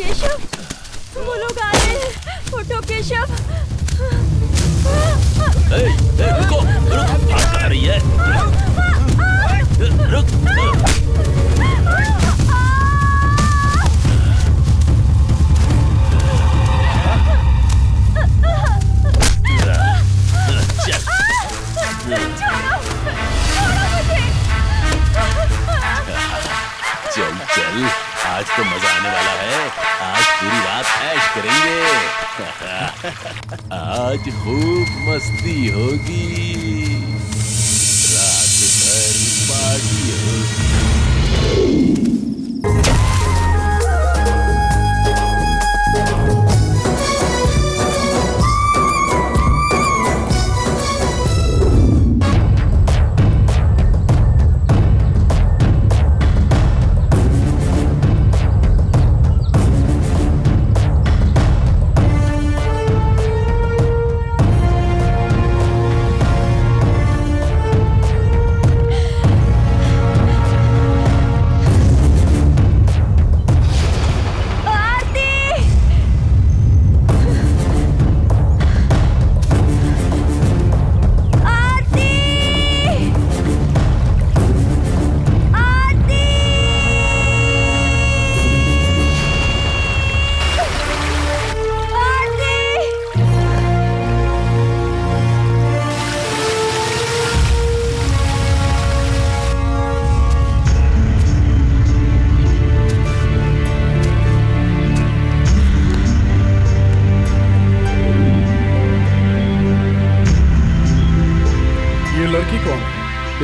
केशव, वो लोग आ रहे हैं। उठो केशव। रुको, रुक, आ रही है। रुक। चल, आज तो मजा आने वाला है। आज पूरी रात ऐश करेंगे। आज खूब मस्ती होगी, रात भर पार्टी होगी।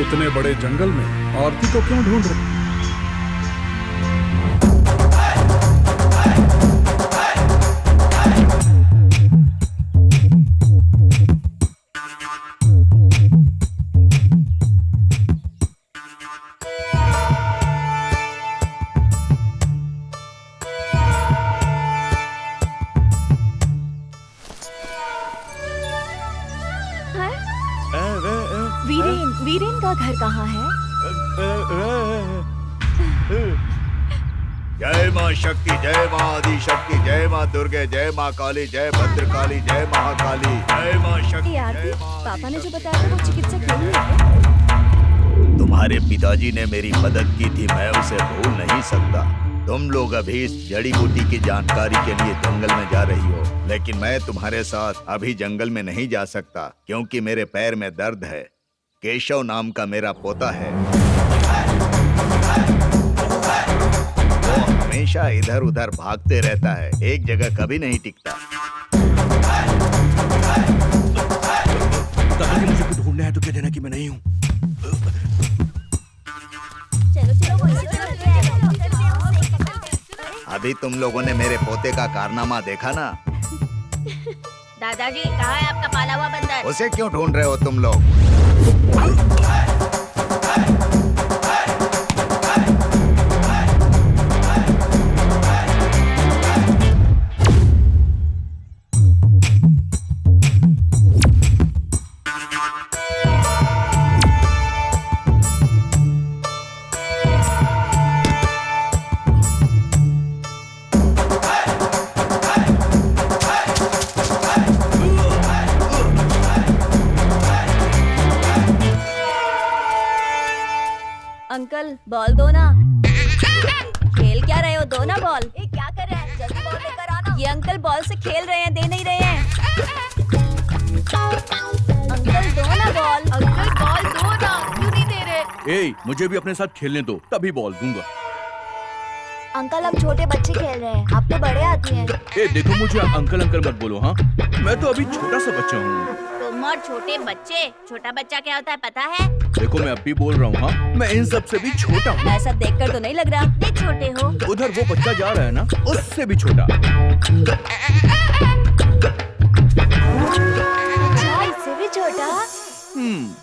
इतने बड़े जंगल में आरती को क्यों ढूंढ रहे? वीरेन का घर कहाँ है? जय माँ शक्ति, जय माँ आदि शक्ति, जय माँ दुर्गे, जय माँ काली, जय भद्रकाली, जय महाकाली, जय माँ शक्ति। पापा ने जो बताया था वो चिकित्सक नहीं है? तुम्हारे पिताजी ने मेरी मदद की थी, मैं उसे भूल नहीं सकता। तुम लोग अभी इस जड़ी बूटी की जानकारी के लिए जंगल में जा रही हो, लेकिन मैं तुम्हारे साथ अभी जंगल में नहीं जा सकता क्योंकि मेरे पैर में दर्द है। केशव नाम का मेरा पोता है, वो हमेशा इधर उधर भागते रहता है, एक जगह कभी नहीं टिकता। दादाजी मुझे कुछ ढूंढना है तो कह देना कि मैं नहीं हूँ। अभी तुम लोगों ने मेरे पोते का कारनामा देखा ना? दादाजी कहाँ है आपका पाला हुआ बंदर? उसे क्यों ढूंढ रहे हो तुम लोग? अंकल बॉल दो ना। खेल क्या रहे हो? दो ना बॉल। क्या कर रहे हैं? जल्दी बॉल लेकर आना। ये अंकल बॉल से खेल रहे हैं, दे नहीं रहे हैं। अंकल दो ना बॉल। अंकल बॉल दो ना, क्यों नहीं दे रहे? मुझे भी अपने साथ खेलने दो, तभी बॉल दूंगा। अंकल हम छोटे बच्चे खेल रहे हैं, आप तो बड़े आती हैं। देखो मुझे अंकल अंकल मत बोलो। हाँ, मैं तो अभी छोटा सा बच्चा हूँ। तुम और छोटे बच्चे? छोटा बच्चा क्या होता है पता है? देखो मैं अब भी बोल रहा हूँ, हाँ मैं इन सब से भी छोटा हूँ। ऐसा देखकर तो नहीं लग रहा इतने छोटे हो। उधर वो बच्चा जा रहा है ना, उससे भी छोटा। अच्छा, इससे भी छोटा?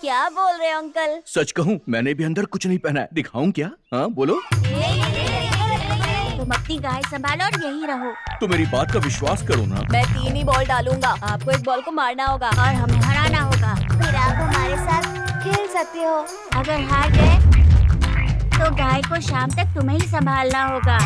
क्या बोल रहे हो अंकल? सच कहूँ मैंने भी अंदर कुछ नहीं पहना है, दिखाऊं क्या? हाँ बोलो। तुम अपनी गाय संभालो और यहीं रहो। तो मेरी बात का विश्वास करो ना। मैं 3 ही बॉल डालूंगा, आपको एक बॉल को मारना होगा और हमें हराना होगा। फिर आप हमारे साथ खेल सकते हो। अगर हार गए तो गाय को शाम तक तुम्हें ही संभालना होगा।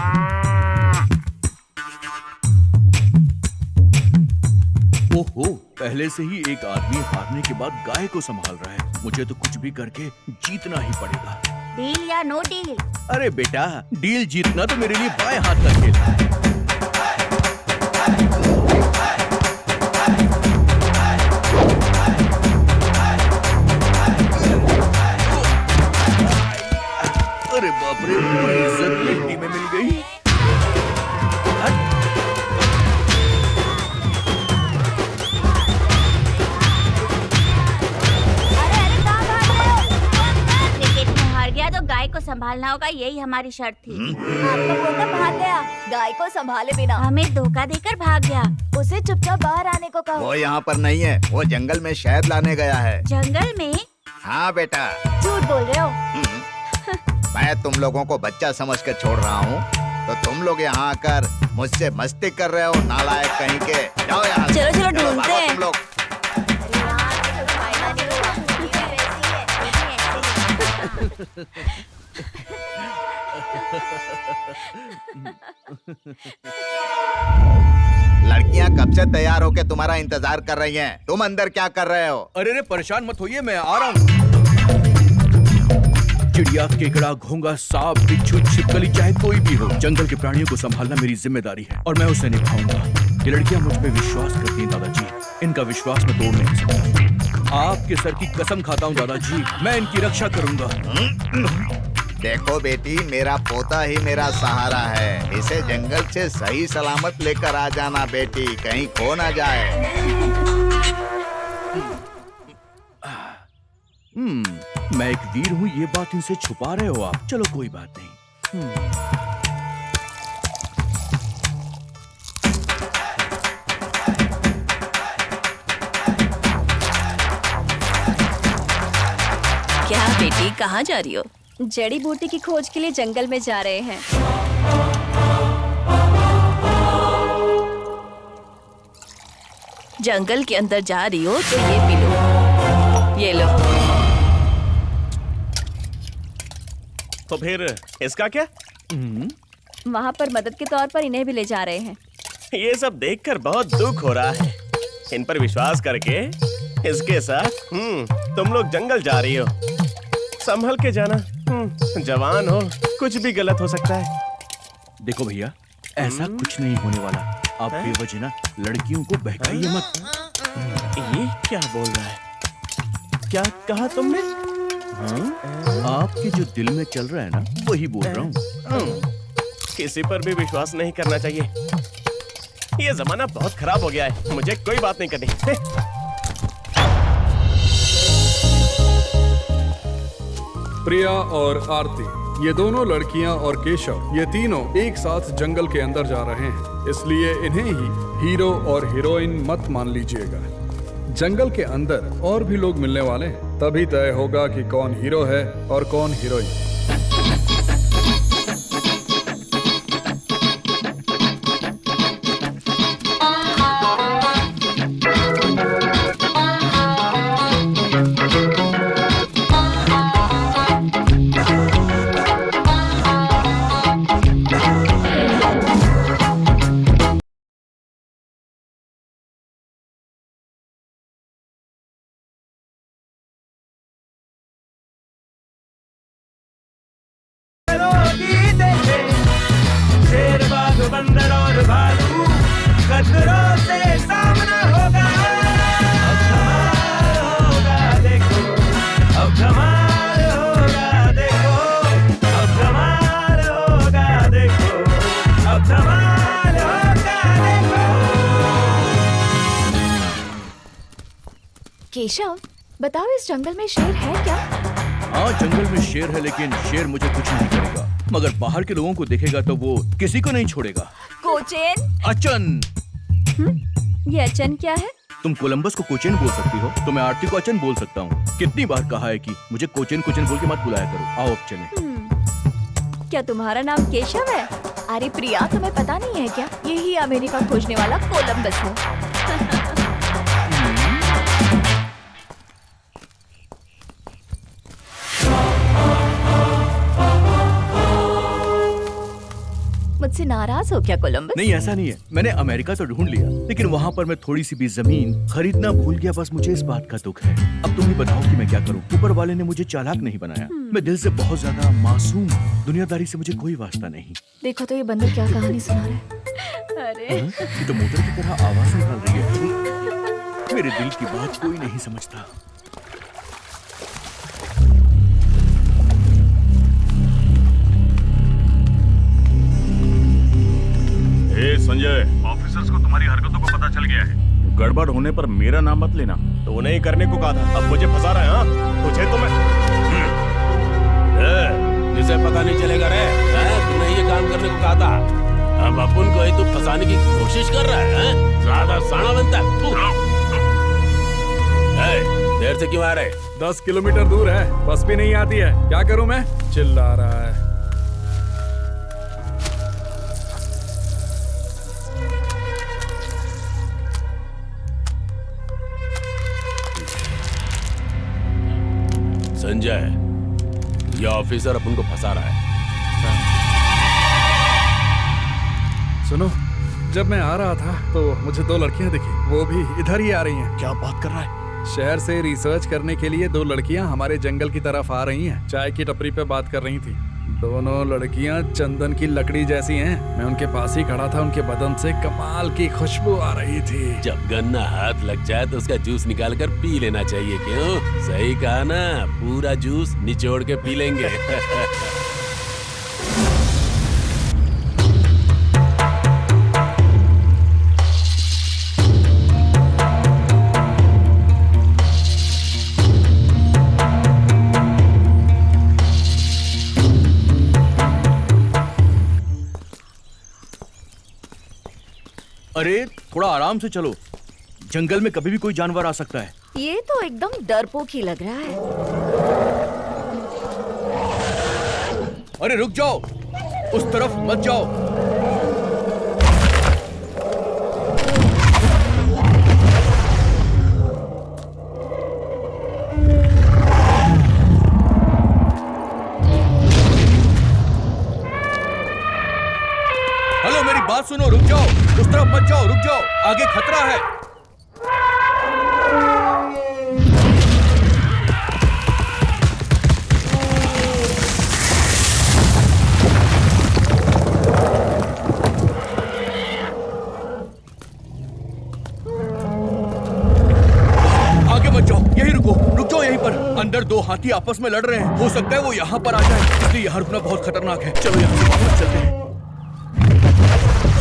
ओहो, पहले से ही एक आदमी हारने के बाद गाय को संभाल रहा है। मुझे तो कुछ भी करके जीतना ही पड़ेगा। डील या नो डील? अरे बेटा, डील जीतना तो मेरे लिए बाएं हाथ का खेल है। अरे बाप रे, इज्जत मिट्टी में मिल गई। क्रिकेट में हार गया तो गाय को संभालना होगा, यही हमारी शर्त थी। आपका पोता भाग गया, गाय को संभाले बिना। हमें धोखा देकर भाग गया। उसे चुपचाप बाहर आने को कहो। वो यहाँ पर नहीं है, वो जंगल में शहद लाने गया है। जंगल में? हाँ बेटा। झूठ बोल रहे हो। मैं तुम लोगों को बच्चा समझकर छोड़ रहा हूँ, तो तुम लोग यहाँ आकर मुझसे मस्ती कर रहे हो, नालायक कहीं के। जाओ यहाँ से। चलो चलो चलो, ढूंढते भागो हैं। तुम लोग। अरे यार, ये तो फायदा नहीं होगा। ये वैसी है। लड़कियाँ कब से तैयार होके तुम्हारा इंतजार कर रही हैं। तुम अंदर क्या कर रहे हो? अरे परेशान मत होइए, मैं आ रहा हूँ। चिड़िया, केकड़ा, घोंगा, सांप, बिच्छू, छिपकली, चाहे कोई भी हो, जंगल के प्राणियों को संभालना मेरी जिम्मेदारी है और मैं उसे निभाऊंगा। ये लड़कियां मुझ पे विश्वास करती हैं दादाजी, इनका विश्वास मैं तोड़ नहीं सकता। आपके सर की कसम खाता हूँ दादाजी, मैं इनकी रक्षा करूंगा। देखो बेटी, मेरा पोता ही मेरा सहारा है। इसे जंगल से सही सलामत लेकर आ जाना बेटी, कहीं खो ना जाए। मैं एक वीर हूँ, ये बात इनसे छुपा रहे हो आप। चलो कोई बात नहीं। क्या बेटी, कहाँ जा रही हो? जड़ी बूटी की खोज के लिए जंगल में जा रहे हैं। जंगल के अंदर जा रही हो तो ये पी लो, ये लो। तो फिर इसका क्या? वहाँ पर मदद के तौर पर इन्हें भी ले जा रहे हैं। ये सब देखकर बहुत दुख हो रहा है। इन पर विश्वास करके इसके साथ तुम लोग जंगल जा रही हो। संभल के जाना, जवान हो, कुछ भी गलत हो सकता है। देखो भैया, ऐसा कुछ नहीं होने वाला। आप बेवजह ना लड़कियों को बहकाइए मत। ये क्या बोल रहा है? क्या कहा तुमने? आपके जो दिल में चल रहा है ना, वही बोल रहा हूँ। किसी पर भी विश्वास नहीं करना चाहिए। ये जमाना बहुत खराब हो गया है। मुझे कोई बात नहीं करनी। प्रिया और आरती, ये दोनों लड़कियां और केशव, ये तीनों एक साथ जंगल के अंदर जा रहे हैं, इसलिए इन्हें ही हीरो और हीरोइन मत मान लीजिएगा। जंगल के अंदर और भी लोग मिलने वाले हैं, तभी तय होगा कि कौन हीरो है और कौन हीरोइन। बंदर और भालू खतरों से सामना होगा। अब धमाल होगा देखो, अब धमाल होगा देखो, अब धमाल होगा देखो, अब धमाल होगा देखो। केशव, बताओ इस जंगल में शेर है क्या? हाँ, जंगल में शेर है, लेकिन शेर मुझे कुछ नहीं करेगा, मगर बाहर के लोगों को देखेगा तो वो किसी को नहीं छोड़ेगा। कोचेन? अचन। ये अचन क्या है? तुम कोलंबस को कोचेन बोल सकती हो, तो मैं आरती को अचन बोल सकता हूँ। कितनी बार कहा है कि मुझे कोचेन कोचेन बोल के मत बुलाया करो। आओ अब चलें। क्या तुम्हारा नाम केशव है? अरे प्रिया, तुम्हें पता नहीं है क्या, यही अमेरिका खोजने वाला कोलंबस है। मुझसे नाराज हो क्या कोलंबस? नहीं, ऐसा नहीं है। मैंने अमेरिका तो ढूंढ लिया, लेकिन वहाँ पर मैं थोड़ी सी भी जमीन खरीदना भूल गया। बस मुझे इस बात का दुख है। अब तुम ही बताओ कि मैं क्या करूँ। ऊपर वाले ने मुझे चालाक नहीं बनाया। मैं दिल से बहुत ज्यादा मासूम। दुनियादारी से मुझे कोई वास्ता नहीं। देखो तो ये बंदर क्या कहानी सुना रहा है। अरे ये तो मोटर की तरह आवाज निकाल रही है। मेरे दिल की बात कोई नहीं समझता। संजय, ऑफिसर्स को तुम्हारी हरकतों का पता चल गया है। गड़बड़ होने पर मेरा नाम मत लेना। तो उन्हें ही करने को कहा था, अब मुझे फंसा रहा है। हाँ तुझे तो मैं जिसे पता नहीं चलेगा रे। तुमने ये काम करने को कहा था, अब अपन को ही तू फंसाने की कोशिश कर रहा है। ज्यादा साना बनता है। देर से क्यों आ रहे? 10 किलोमीटर दूर है, बस भी नहीं आती है। क्या करूं मैं? चिल्ला रहा है। संजय, ये ऑफिसर अपन को फंसा रहा है। सुनो, जब मैं आ रहा था तो मुझे 2 लड़कियां दिखी। वो भी इधर ही आ रही हैं। क्या बात कर रहा है? शहर से रिसर्च करने के लिए 2 लड़कियां हमारे जंगल की तरफ आ रही हैं। चाय की टपरी पे बात कर रही थी। दोनों लड़कियां चंदन की लकड़ी जैसी हैं। मैं उनके पास ही खड़ा था। उनके बदन से कमाल की खुशबू आ रही थी। जब गन्ना हाथ लग जाए तो उसका जूस निकाल कर पी लेना चाहिए। क्यों? सही कहा ना, पूरा जूस निचोड़ के पी लेंगे। अरे थोड़ा आराम से चलो। जंगल में कभी भी कोई जानवर आ सकता है। ये तो एकदम डरपोक ही लग रहा है। अरे रुक जाओ, उस तरफ मत जाओ। हेलो, मेरी बात सुनो, रुक जाओ। उस तरफ मत जाओ, रुक जाओ, आगे खतरा है। आगे मत जाओ, यहीं रुको, रुक जाओ यहीं पर। अंदर 2 हाथी आपस में लड़ रहे हैं। हो सकता है वो यहाँ पर आ जाए, इसलिए यहाँ रुकना बहुत खतरनाक है। चलो यहाँ से वापस चलते हैं।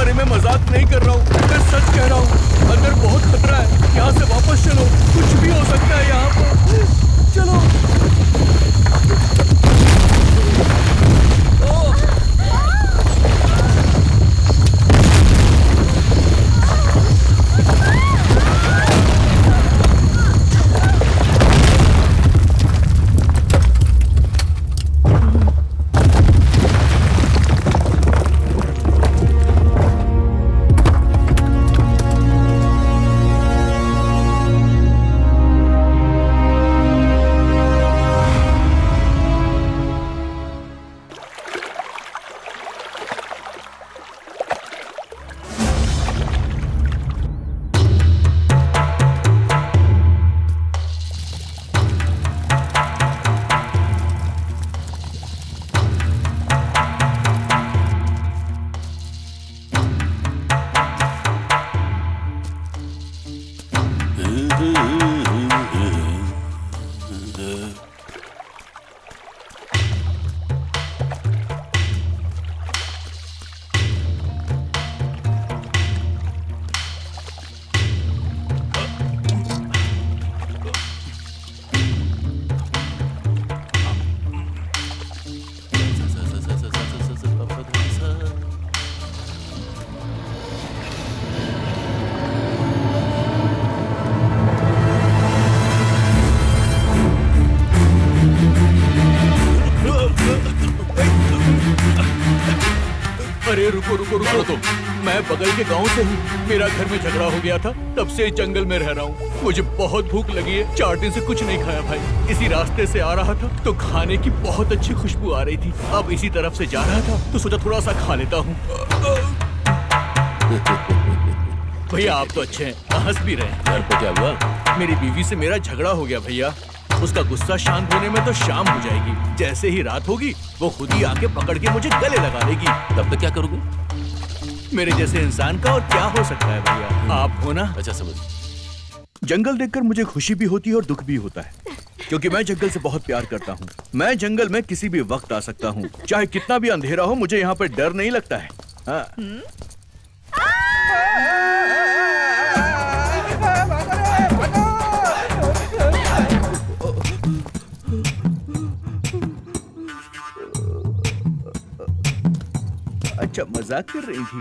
अरे मैं मजाक नहीं कर रहा हूँ, मैं सच कह रहा हूँ। अंदर बहुत खतरा है, यहाँ से वापस चलो। कुछ भी हो सकता है यहाँ पर। चलो। अरे रुको रुको रुको तुम। मैं बगल के गांव से हूँ। मेरा घर में झगड़ा हो गया था, तब से जंगल में रह रहा हूँ। मुझे बहुत भूख लगी है, 4 दिन से कुछ नहीं खाया भाई। इसी रास्ते से आ रहा था तो खाने की बहुत अच्छी खुशबू आ रही थी। अब इसी तरफ से जा रहा था तो सोचा थोड़ा सा खा लेता हूँ। भैया आप तो अच्छे हैं, हंस भी रहे हैं। घर पे क्या हुआ? मेरी बीवी से मेरा झगड़ा हो गया भैया। उसका गुस्सा शांत होने में तो शाम हो जाएगी। जैसे ही रात होगी वो खुद ही आके पकड़ के मुझे गले लगा लेगी। तब तक क्या करोगे? मेरे जैसे इंसान का और क्या हो सकता है भैया, आप हो ना। अच्छा समझ। जंगल देखकर मुझे खुशी भी होती है और दुख भी होता है, क्योंकि मैं जंगल से बहुत प्यार करता हूँ। मैं जंगल में किसी भी वक्त आ सकता हूँ, चाहे कितना भी अंधेरा हो, मुझे यहाँ पर डर नहीं लगता है। हाँ। अच्छा मजाक कर रही थी।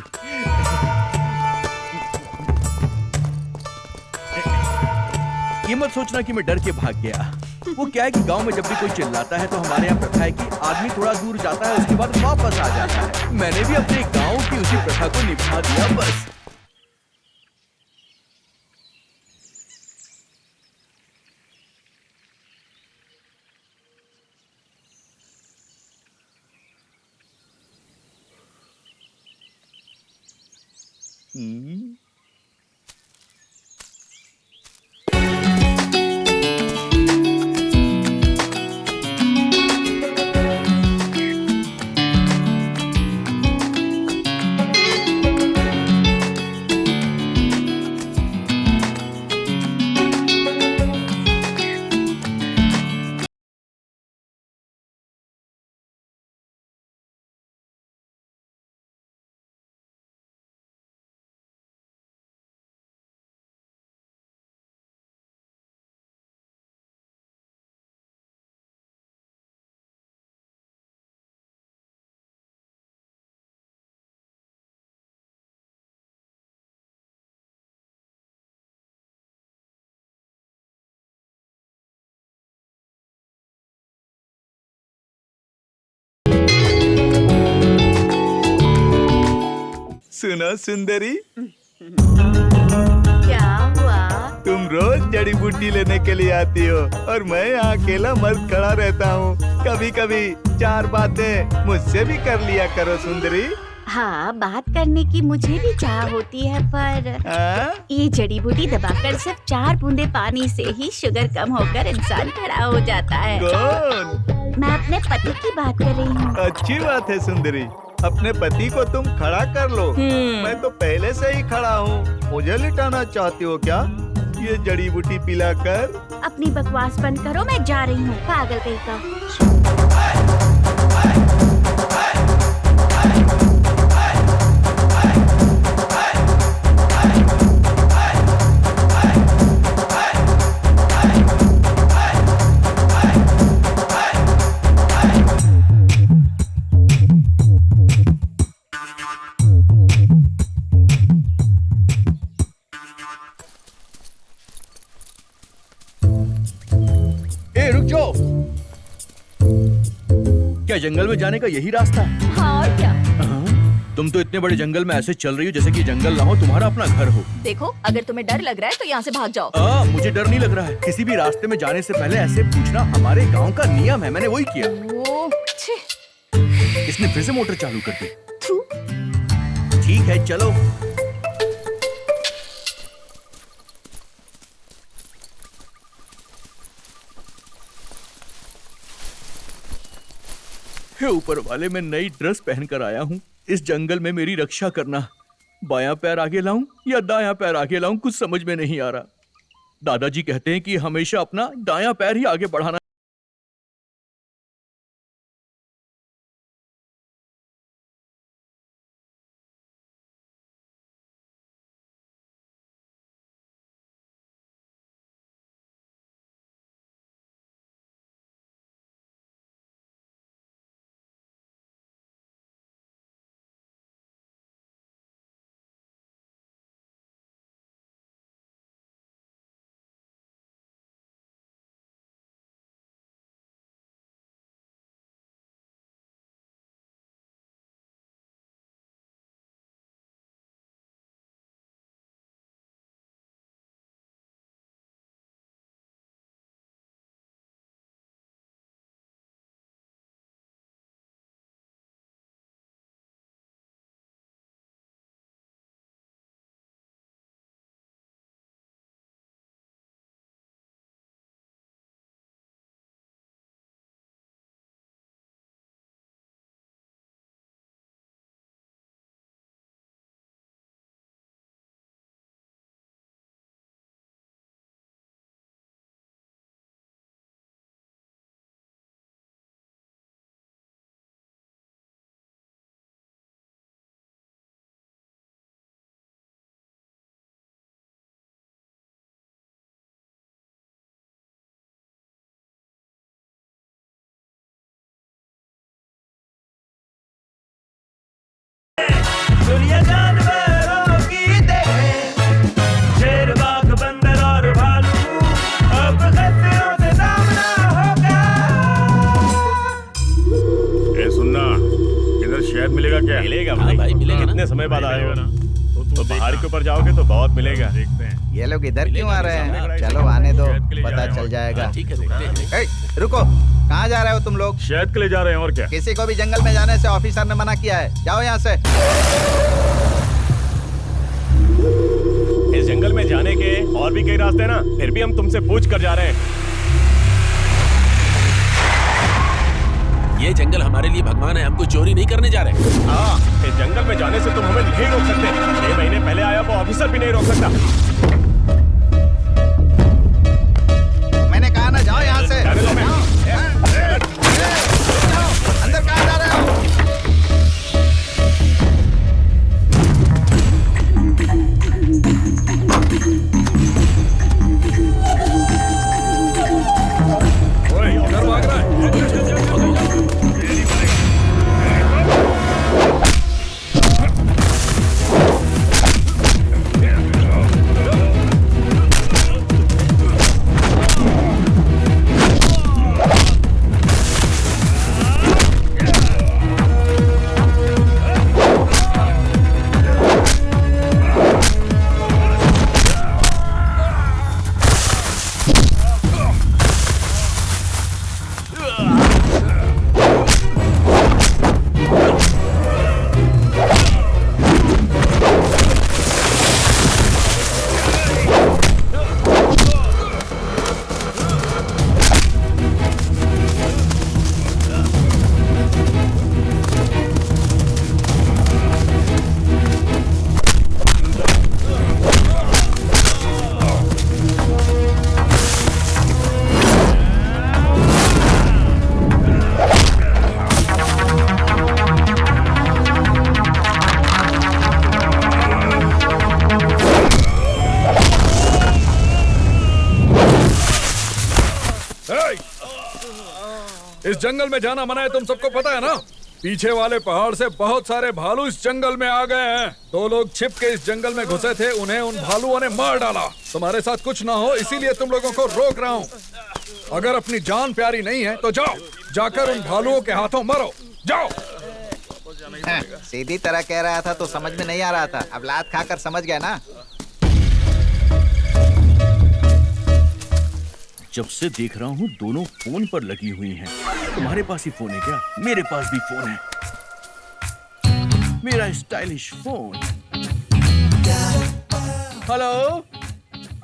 ये मत सोचना कि मैं डर के भाग गया। वो क्या है कि गांव में जब भी कोई चिल्लाता है तो हमारे यहाँ प्रथा है कि आदमी थोड़ा दूर जाता है, उसके बाद वापस आ जाता है। मैंने भी अपने गांव की उसी प्रथा को निभा दिया बस। सुनो सुंदरी, क्या हुआ? तुम रोज जड़ी बूटी लेने के लिए आती हो और मैं यहाँ अकेला मर्द खड़ा रहता हूँ। कभी कभी 4 बातें मुझसे भी कर लिया करो सुंदरी। हाँ, बात करने की मुझे भी चाह होती है, पर ये जड़ी बूटी दबाकर सिर्फ 4 बूंदे पानी से ही शुगर कम होकर इंसान खड़ा हो जाता है। कौन? मैं अपने पति की बात कर रही हूँ। अच्छी बात है सुंदरी, अपने पति को तुम खड़ा कर लो। मैं तो पहले से ही खड़ा हूँ। मुझे लिटाना चाहती हो क्या? ये जड़ी बूटी पिलाकर। अपनी बकवास बंद करो, मैं जा रही हूँ, पागल कहीं का। ए रुक जाओ, क्या जंगल में जाने का यही रास्ता है? हाँ और क्या। तुम तो इतने बड़े जंगल में ऐसे चल रही हो जैसे कि जंगल ना हो, तुम्हारा अपना घर हो। देखो, अगर तुम्हें डर लग रहा है तो यहाँ से भाग जाओ। मुझे डर नहीं लग रहा है। किसी भी रास्ते में जाने से पहले ऐसे पूछना हमारे गांव का नियम है, मैंने वही किया। ओह, छी। इसने फिर से मोटर चालू कर दी। थू। ठीक है चलो। हे ऊपर वाले, मैं नई ड्रेस पहनकर आया हूँ। इस जंगल में मेरी रक्षा करना। बायां पैर आगे लाऊं या दायां पैर आगे लाऊं, कुछ समझ में नहीं आ रहा। दादाजी कहते हैं कि हमेशा अपना दायां पैर ही आगे बढ़ाना इतने समय बाद आए हो ना तो पहाड़ के ऊपर जाओगे तो बहुत मिलेगा। देखते हैं। ये लोग इधर क्यों आ रहे हैं? चलो आने दो, पता चल जाएगा। ठीक है, देखते हैं। ए, रुको, कहाँ जा रहे हो तुम लोग? शहद के लिए जा रहे हैं और क्या। किसी को भी जंगल में जाने से ऑफिसर ने मना किया है। जाओ यहाँ से। इस जंगल में जाने के और भी कई रास्ते हैं ना, फिर भी हम तुमसे पूछ कर जा रहे हैं। ये जंगल हमारे लिए भगवान है, हम कोई चोरी नहीं करने जा रहे। हाँ, इस जंगल में जाने से तुम हमें नहीं रोक सकते। 6 महीने पहले आया वो ऑफिसर भी नहीं रोक सकता। मैंने कहा ना, जाओ यहाँ से। जाने दो मैं। अंदर कहाँ जा रहे हो? ओए, इधर भाग रहा है। इस जंगल में जाना मना है, तुम सबको पता है ना। पीछे वाले पहाड़ से बहुत सारे भालू इस जंगल में आ गए हैं। 2 लोग छिप के इस जंगल में घुसे थे, उन्हें उन भालुओं ने मार डाला। तुम्हारे साथ कुछ ना हो इसीलिए तुम लोगों को रोक रहा हूँ। अगर अपनी जान प्यारी नहीं है तो जाओ, जाकर उन भालुओं के हाथों मरो, जाओ। सीधी तरह कह रहा था तो समझ में नहीं आ रहा था, अब लात खाकर समझ गया ना। जब से देख रहा हूँ दोनों फोन पर लगी हुई हैं। तुम्हारे पास ही फोन है क्या? मेरे पास भी फोन है, मेरा स्टाइलिश फोन। हेलो,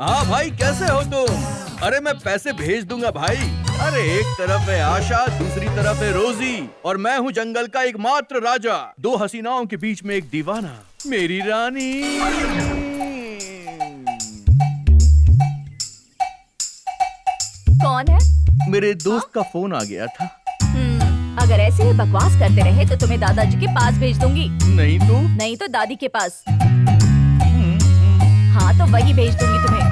हाँ भाई, कैसे हो तुम? अरे मैं पैसे भेज दूंगा भाई। अरे एक तरफ है आशा, दूसरी तरफ है रोजी, और मैं हूँ जंगल का एकमात्र राजा। 2 हसीनाओं के बीच में एक दीवाना, मेरी रानी। कौन है? मेरे दोस्त का फोन आ गया था। अगर ऐसे ही बकवास करते रहे तो तुम्हें दादाजी के पास भेज दूंगी। नहीं तो दादी के पास। हाँ तो वही भेज दूंगी तुम्हें।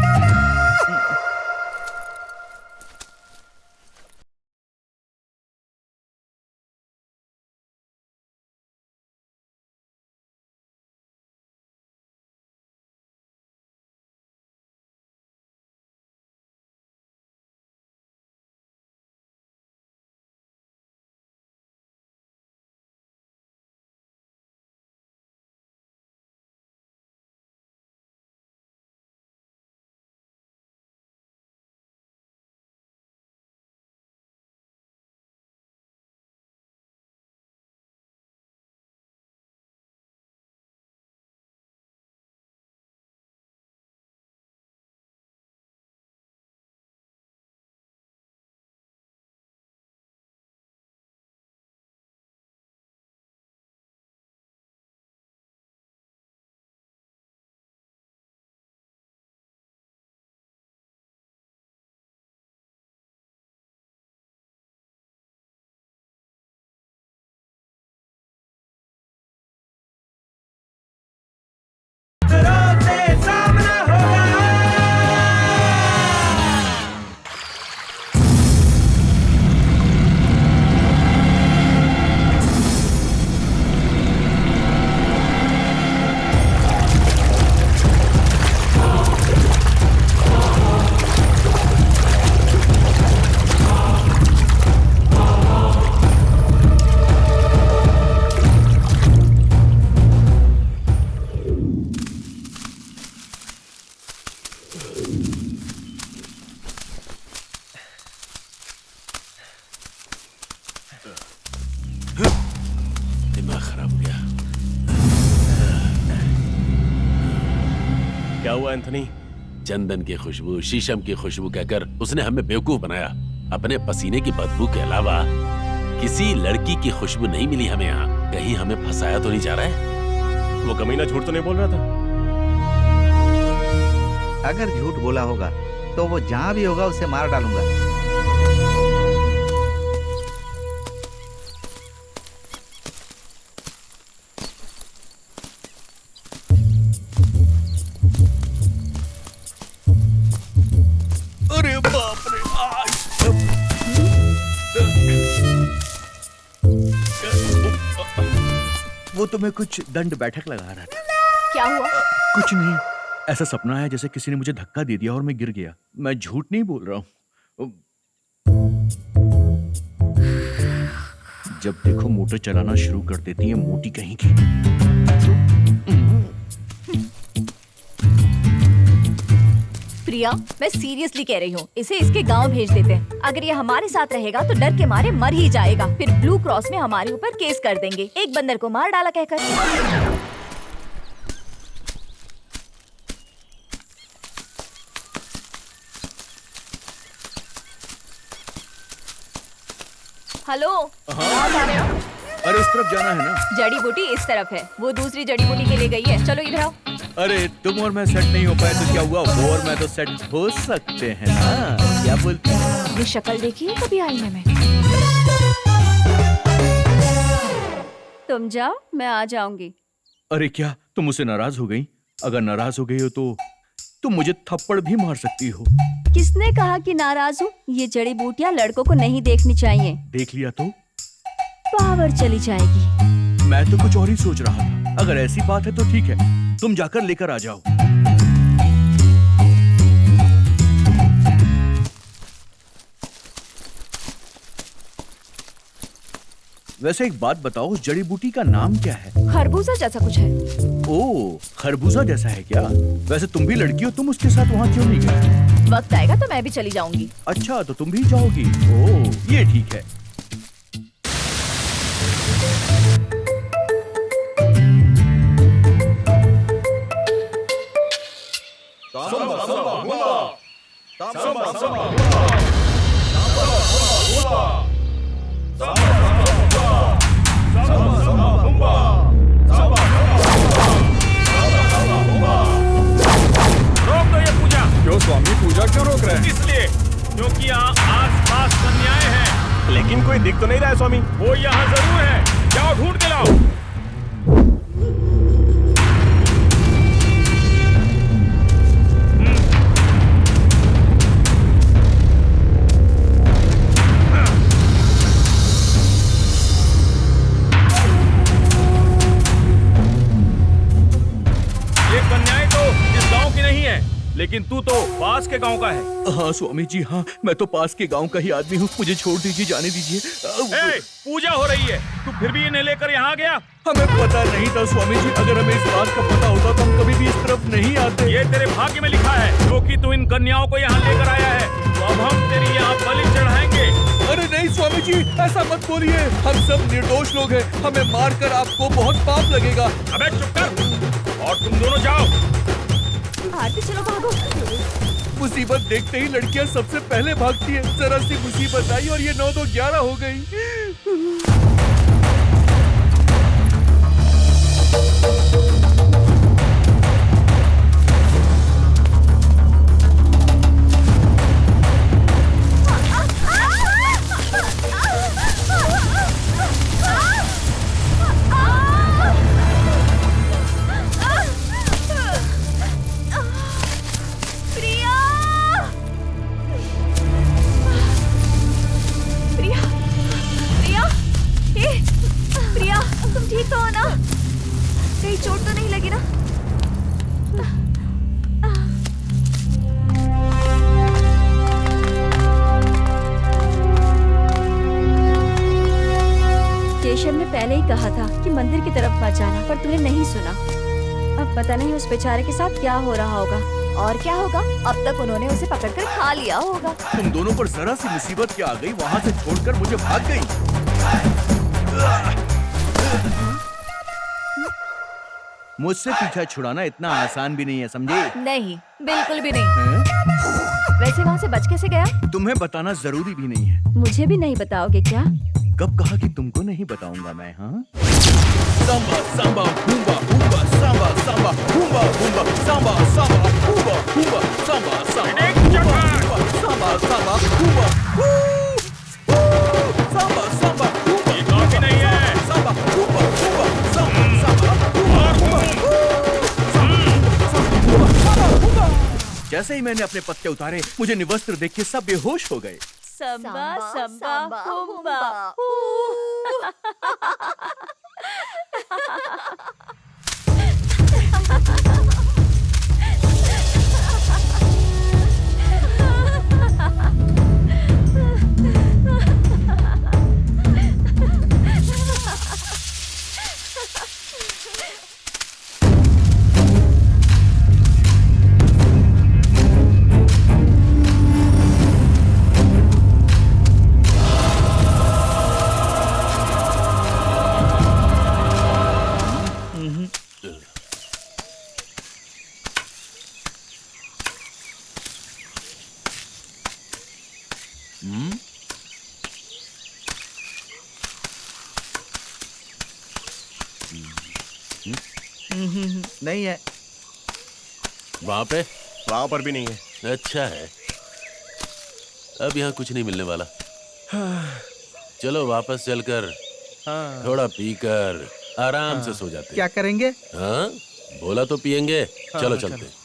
क्या हुआ एंथनी? चंदन की खुशबू, शीशम की खुशबू कहकर उसने हमें बेवकूफ बनाया। अपने पसीने की बदबू के अलावा किसी लड़की की खुशबू नहीं मिली हमें यहाँ। कहीं हमें फंसाया तो नहीं जा रहा है? वो कमीना झूठ तो नहीं बोल रहा था? अगर झूठ बोला होगा तो वो जहाँ भी होगा उसे मार डालूंगा। अरे बाप रे! वो तुम्हें कुछ दंड बैठक लगा रहा था। क्या हुआ? कुछ नहीं, ऐसा सपना आया जैसे किसी ने मुझे धक्का दे दिया और मैं गिर गया। मैं झूठ नहीं बोल रहा हूँ। जब देखो मोटर चलाना शुरू कर देती है मोटी कहीं की। प्रिया, मैं सीरियसली कह रही हूँ, इसे इसके गांव भेज देते हैं। अगर ये हमारे साथ रहेगा तो डर के मारे मर ही जाएगा। फिर ब्लू क्रॉस में हमारे ऊपर केस कर देंगे, एक बंदर को मार डाला कहकर। हेलो, कहाँ जा रहे हो? अरे इस तरफ जाना है ना। जड़ी बूटी इस तरफ है, वो दूसरी जड़ी बूटी के लिए गई है। चलो इधर आओ। अरे तुम और मैं सेट नहीं हो पाए तो क्या हुआ? वो और मैं तो सेट हो सकते हैं ना। क्या बोलती हो? ये शक्ल देखी है कभी आईने में? तुम जाओ, मैं आ जाऊंगी। अरे क्या तुम मुझसे नाराज हो गई? अगर नाराज हो गई हो तो तुम मुझे थप्पड़ भी मार सकती हो। किसने कहा कि नाराज हूँ? ये जड़ी बूटियाँ लड़कों को नहीं देखनी चाहिए। देख लिया तो पावर चली जाएगी। मैं तो कुछ और ही सोच रहा था। अगर ऐसी बात है तो ठीक है, तुम जाकर लेकर आ जाओ। वैसे एक बात बताओ, उस जड़ी बूटी का नाम क्या है? खरबूजा जैसा कुछ है। ओह, खरबूजा जैसा है क्या? वैसे तुम भी लड़की हो, तुम उसके साथ वहाँ क्यों नहीं गई? वक्त आएगा तो मैं भी चली जाऊंगी। अच्छा, तो तुम भी जाओगी? ओह, ये ठीक है। रोक दो ये पूजा। क्यों स्वामी, पूजा क्यों रोक रहे हैं? इसलिए क्योंकि यहाँ आस-पास कन्याएं हैं। लेकिन कोई दिख तो नहीं रहा है स्वामी। वो यहाँ जरूर है, जाओ ढूंढ के लाओ। ये कन्याएं तो इस गांव की नहीं है, लेकिन तू तो पास के गांव का है। हाँ स्वामी जी, हाँ मैं तो पास के गांव का ही आदमी हूँ। मुझे छोड़ दीजिए, जाने दीजिए। ए, पूजा हो रही है, तू फिर भी इन्हें लेकर यहाँ गया? हमें पता नहीं था स्वामी जी। अगर हमें इस बात का पता होता तो हम कभी भी इस तरफ नहीं आते। ये तेरे भाग्य में लिखा है, क्योंकि तू इन कन्याओं को यहाँ लेकर आया है। तो अब हम तेरी यहाँ बलि चढ़ाएंगे। अरे नहीं स्वामी जी, ऐसा मत बोलिए। हम सब निर्दोष लोग हैं, हमें मारकर आपको बहुत पाप लगेगा। अबे चुप कर, और तुम दोनों जाओ। आरती, चलो भागो। मुसीबत देखते ही लड़कियां सबसे पहले भागती है। जरा सी मुसीबत आई और ये 9 2 11 हो गई। चोट तो नहीं लगी ना? केशव ने पहले ही कहा था कि मंदिर की तरफ मत जाना, पर तूने नहीं सुना। अब पता नहीं उस बेचारे के साथ क्या हो रहा होगा। और क्या होगा, अब तक उन्होंने उसे पकड़कर खा लिया होगा। तुम दोनों पर जरा सी मुसीबत क्या आ गई, वहाँ से छोड़कर मुझे भाग गई। मुझसे पीछा छुड़ाना इतना आसान भी नहीं है, समझे? नहीं, बिल्कुल भी नहीं। वैसे वहाँ से बच कैसे गया? तुम्हें बताना जरूरी भी नहीं है। मुझे भी नहीं बताओगे क्या? कब कहा कि तुमको नहीं बताऊंगा मैं? हाँ, सांबा सांबा बूंबा बूंबा सांबा सांबा बूंबा बूंबा सांबा सांबा बूंबा बूंबा सांबा सांबा बूंबा सांबा सांबा बूंबा सांबा सांबा ये काफी नहीं है। सांबा बूंबा बूंबा सांबा सांबा बूंबा बूंबा। जैसे ही मैंने अपने पत्ते उतारे, मुझे निवस्त्र देख के सब बेहोश हो गए। संबा संबा हुम्बा। नहीं है। वहाँ पे? वहाँ पर भी नहीं है। अच्छा है, अब यहाँ कुछ नहीं मिलने वाला। चलो वापस चलकर थोड़ा पीकर आराम से सो जाते हैं। क्या करेंगे? हाँ, बोला तो पियेंगे। चलो चलते हैं।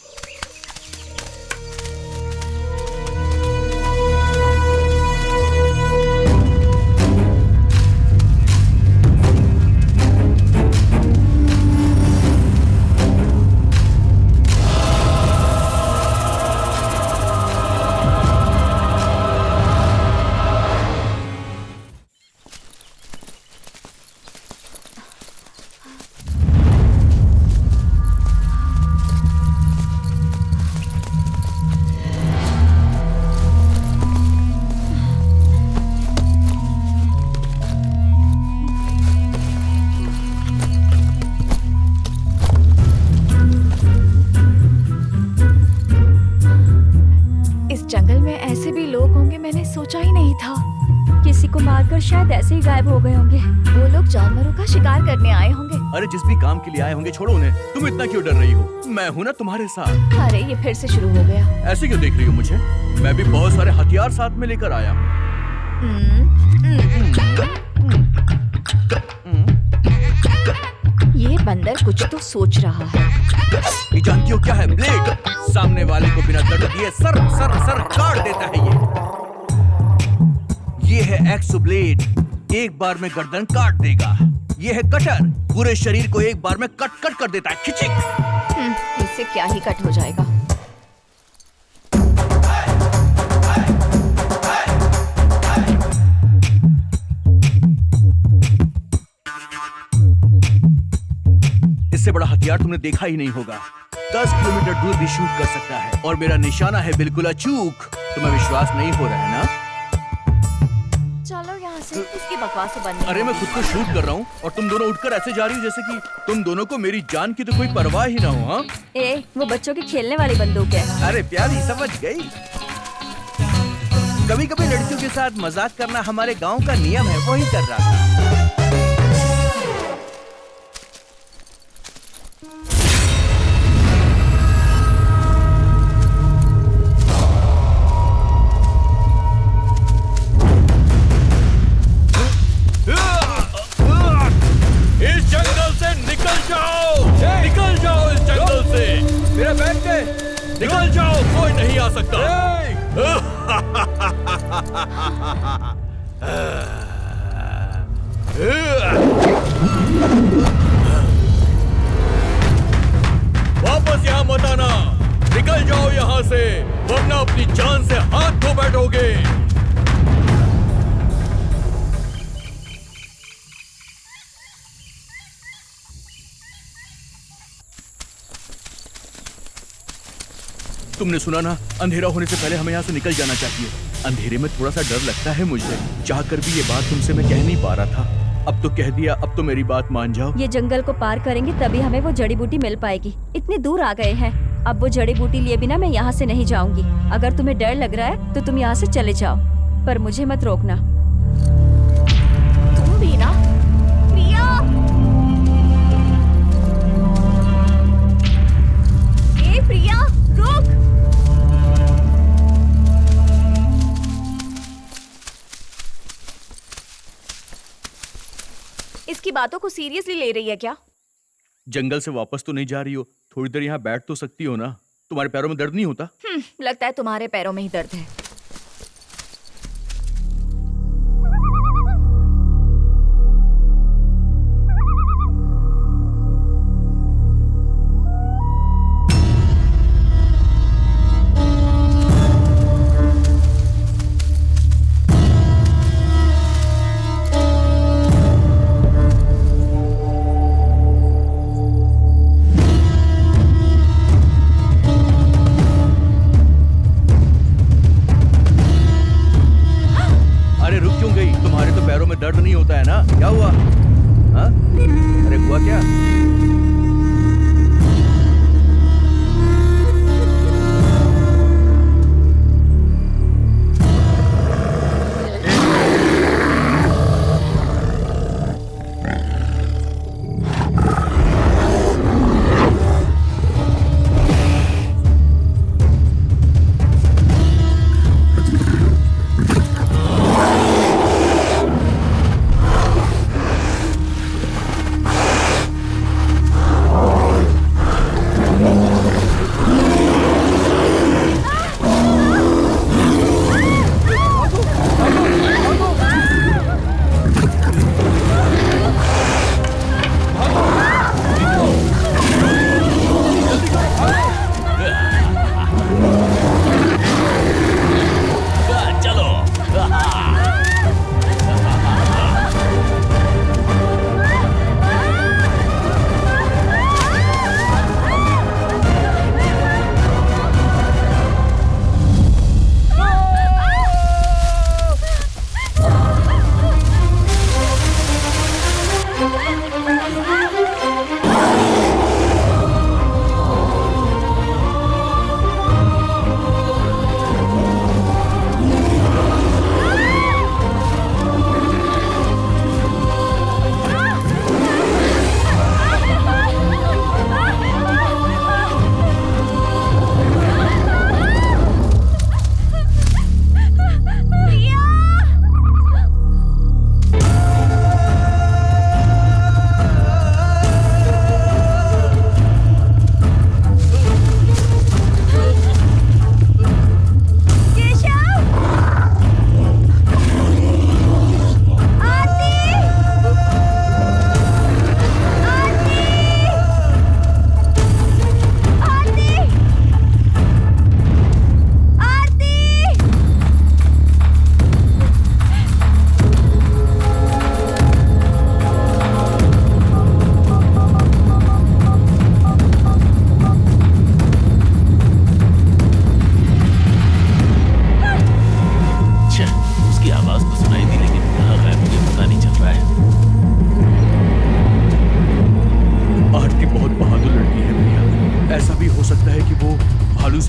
जंगल में ऐसे भी लोग होंगे, मैंने सोचा ही नहीं था। किसी को मारकर शायद ऐसे ही गायब हो गए होंगे। वो लोग जानवरों का शिकार करने आए होंगे। अरे जिस भी काम के लिए आए होंगे छोड़ो उन्हें। तुम इतना क्यों डर रही हो? मैं हूँ ना तुम्हारे साथ। अरे ये फिर से शुरू हो गया। ऐसे क्यों देख रही हो मुझे? मैं भी बहुत सारे हथियार साथ में लेकर आया हूँ। ये बंदर कुछ तो सोच रहा है। ये जानती हो क्या है? ब्लेड। सामने वाले को बिना दर्द दिए सर सर सर काट देता है ये है एक्सो ब्लेड, एक बार में गर्दन काट देगा। ये है कटर, पूरे शरीर को एक बार में कट कट कर देता है। खिचिक। इससे क्या ही कट हो जाएगा। इससे बड़ा हथियार तुमने देखा ही नहीं होगा। 10 किलोमीटर दूर भी शूट कर सकता है और मेरा निशाना है बिल्कुल अचूक। तुम्हें विश्वास नहीं हो रहा है ना? चलो यहाँ से, इसकी बकवास बंद। अरे मैं खुद को शूट कर रहा हूँ और तुम दोनों उठकर ऐसे जा रही हो जैसे कि तुम दोनों को मेरी जान की तो कोई परवाह ही ना हो। हाँ, ए, वो बच्चों की खेलने वाली बंदूक है। अरे प्यारी, समझ गई। कभी कभी लड़कियों के साथ मजाक करना हमारे गांव का नियम है, वही कर रहा था। इस जंगल से निकल जाओ, निकल जाओ इस जंगल से। मेरा बैग है, निकल जाओ, कोई नहीं आ सकता। वापस यहाँ मत आना, निकल जाओ यहाँ से, वरना अपनी जान से हाथ धो बैठोगे। तुमने सुना ना, अंधेरा होने से पहले हमें यहाँ से निकल जाना चाहिए। अंधेरे में थोड़ा सा डर लगता है मुझे, चाहकर भी ये बात तुमसे मैं कह नहीं पा रहा था। अब तो कह दिया, अब तो मेरी बात मान जाओ। ये जंगल को पार करेंगे तभी हमें वो जड़ी बूटी मिल पाएगी। इतनी दूर आ गए हैं, अब वो जड़ी बूटी लिए बिना मैं यहाँ से नहीं जाऊंगी। अगर तुम्हें डर लग रहा है तो तुम यहाँ से चले जाओ, पर मुझे मत रोकना। तुम भी ना। प्रिया, ए प्रिया, रुक। इसकी बातों को सीरियसली ले रही है क्या? जंगल से वापस तो नहीं जा रही हो? थोड़ी देर यहाँ बैठ तो सकती हो ना? तुम्हारे पैरों में दर्द नहीं होता? लगता है तुम्हारे पैरों में ही दर्द है। दर्द नहीं होता है ना? क्या हुआ? हाँ? अरे हुआ क्या?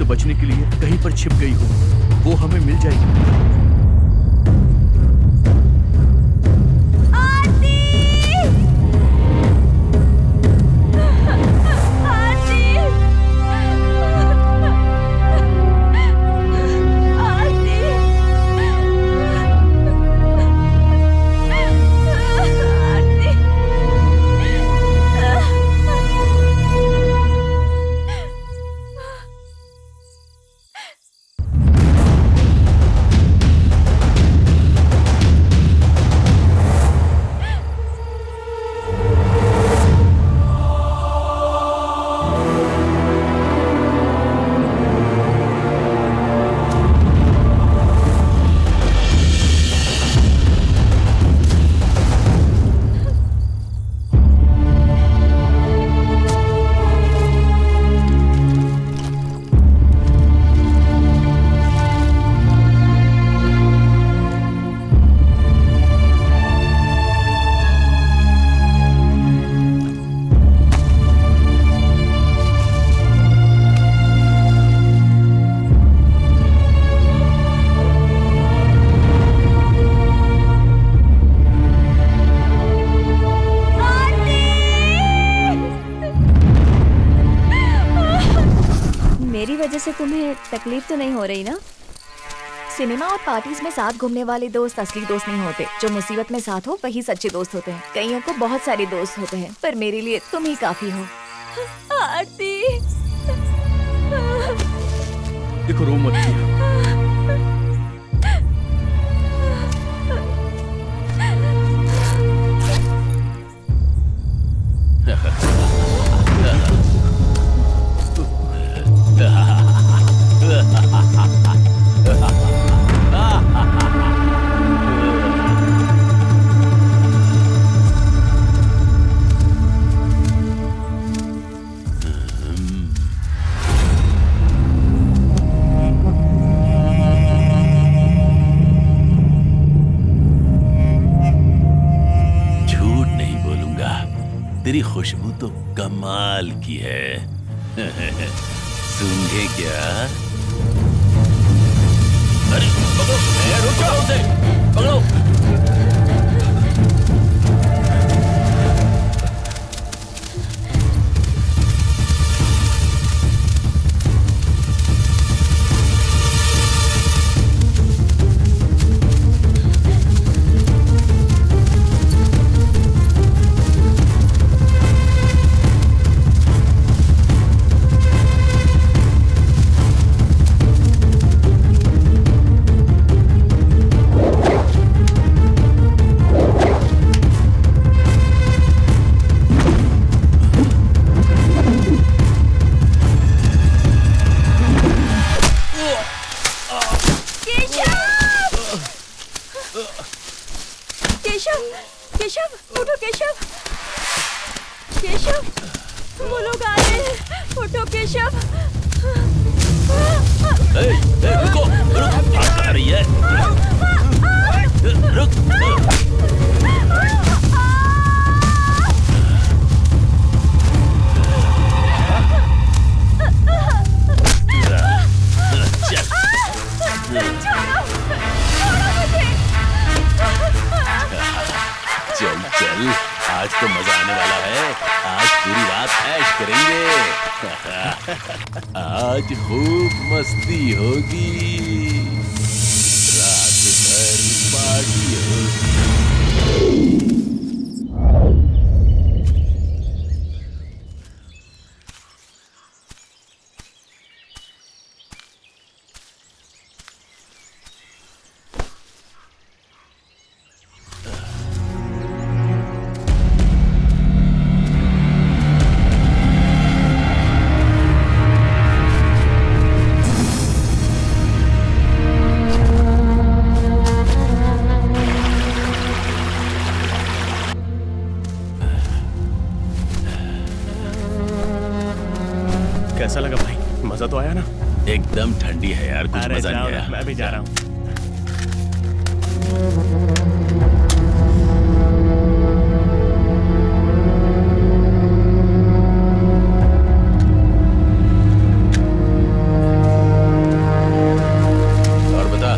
बचने के लिए कहीं पर छिप गई हो, वो हमें मिल जाएगी। मेरी वजह से तुम्हें तकलीफ तो नहीं हो रही ना? सिनेमा और पार्टीज में साथ घूमने वाले दोस्त असली दोस्त नहीं होते। जो मुसीबत में साथ हो वही सच्चे दोस्त होते हैं। कईयों को बहुत सारे दोस्त होते हैं, पर मेरे लिए तुम ही काफी हो। आरती, देखो रो मत प्रिया। तेरी खुशबू तो कमाल की है। सूंघे क्या? अरे पकड़ो, रुक जाओ उसे, पकड़ो। आज तो मजा आने वाला है। आज पूरी रात ऐश करेंगे। आज खूब मस्ती होगी, रात भर पार्टी होगी। कैसा लगा भाई? मजा तो आया ना? एकदम ठंडी है यार, कुछ मजा नहीं आया। मैं भी जा रहा हूँ। और बता,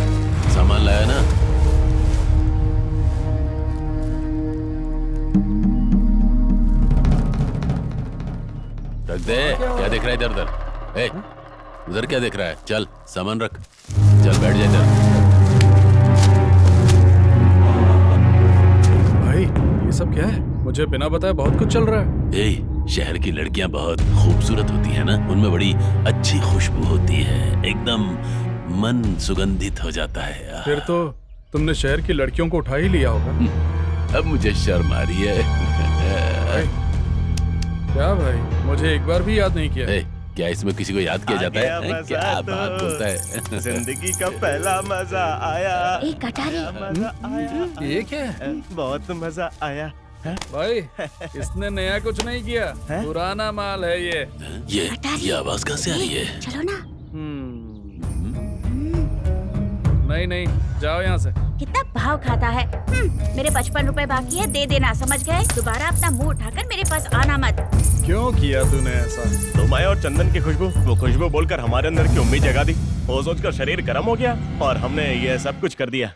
सामान लाया ना? रख दे। क्या देख रहा है इधर उधर? ए, उधर क्या देख रहा है? चल सामान रख, चल बैठ जा इधर। भाई ये सब क्या है? मुझे बिना बताए बहुत कुछ चल रहा है। ए, शहर की लड़कियां बहुत खूबसूरत होती है ना, उनमें बड़ी अच्छी खुशबू होती है, एकदम मन सुगंधित हो जाता है यार। फिर तो तुमने शहर की लड़कियों को उठा ही लिया होगा। अब मुझे शर्म आ रही है। क्या भाई, मुझे एक बार भी याद नहीं किया? क्या इसमें किसी को याद किया जाता है? क्या बात बोलता है? जिंदगी का पहला मजा आया। एक कटारी। मजा आया। ये क्या है? बहुत मजा आया। भाई इसने नया कुछ नहीं किया, पुराना माल है ये। ये आवाज कहाँ से आ रही है? चलो ना। नहीं नहीं, जाओ यहाँ से। कितना भाव खाता है। मेरे 55 रुपए बाकी है, दे देना, समझ गए? दोबारा अपना मुंह उठाकर मेरे पास आना मत। क्यों किया तूने ऐसा? तुम्हारे और चंदन की खुशबू, वो खुशबू बोलकर हमारे अंदर की उम्मीद जगा दी। वो सोचकर शरीर गर्म हो गया और हमने ये सब कुछ कर दिया।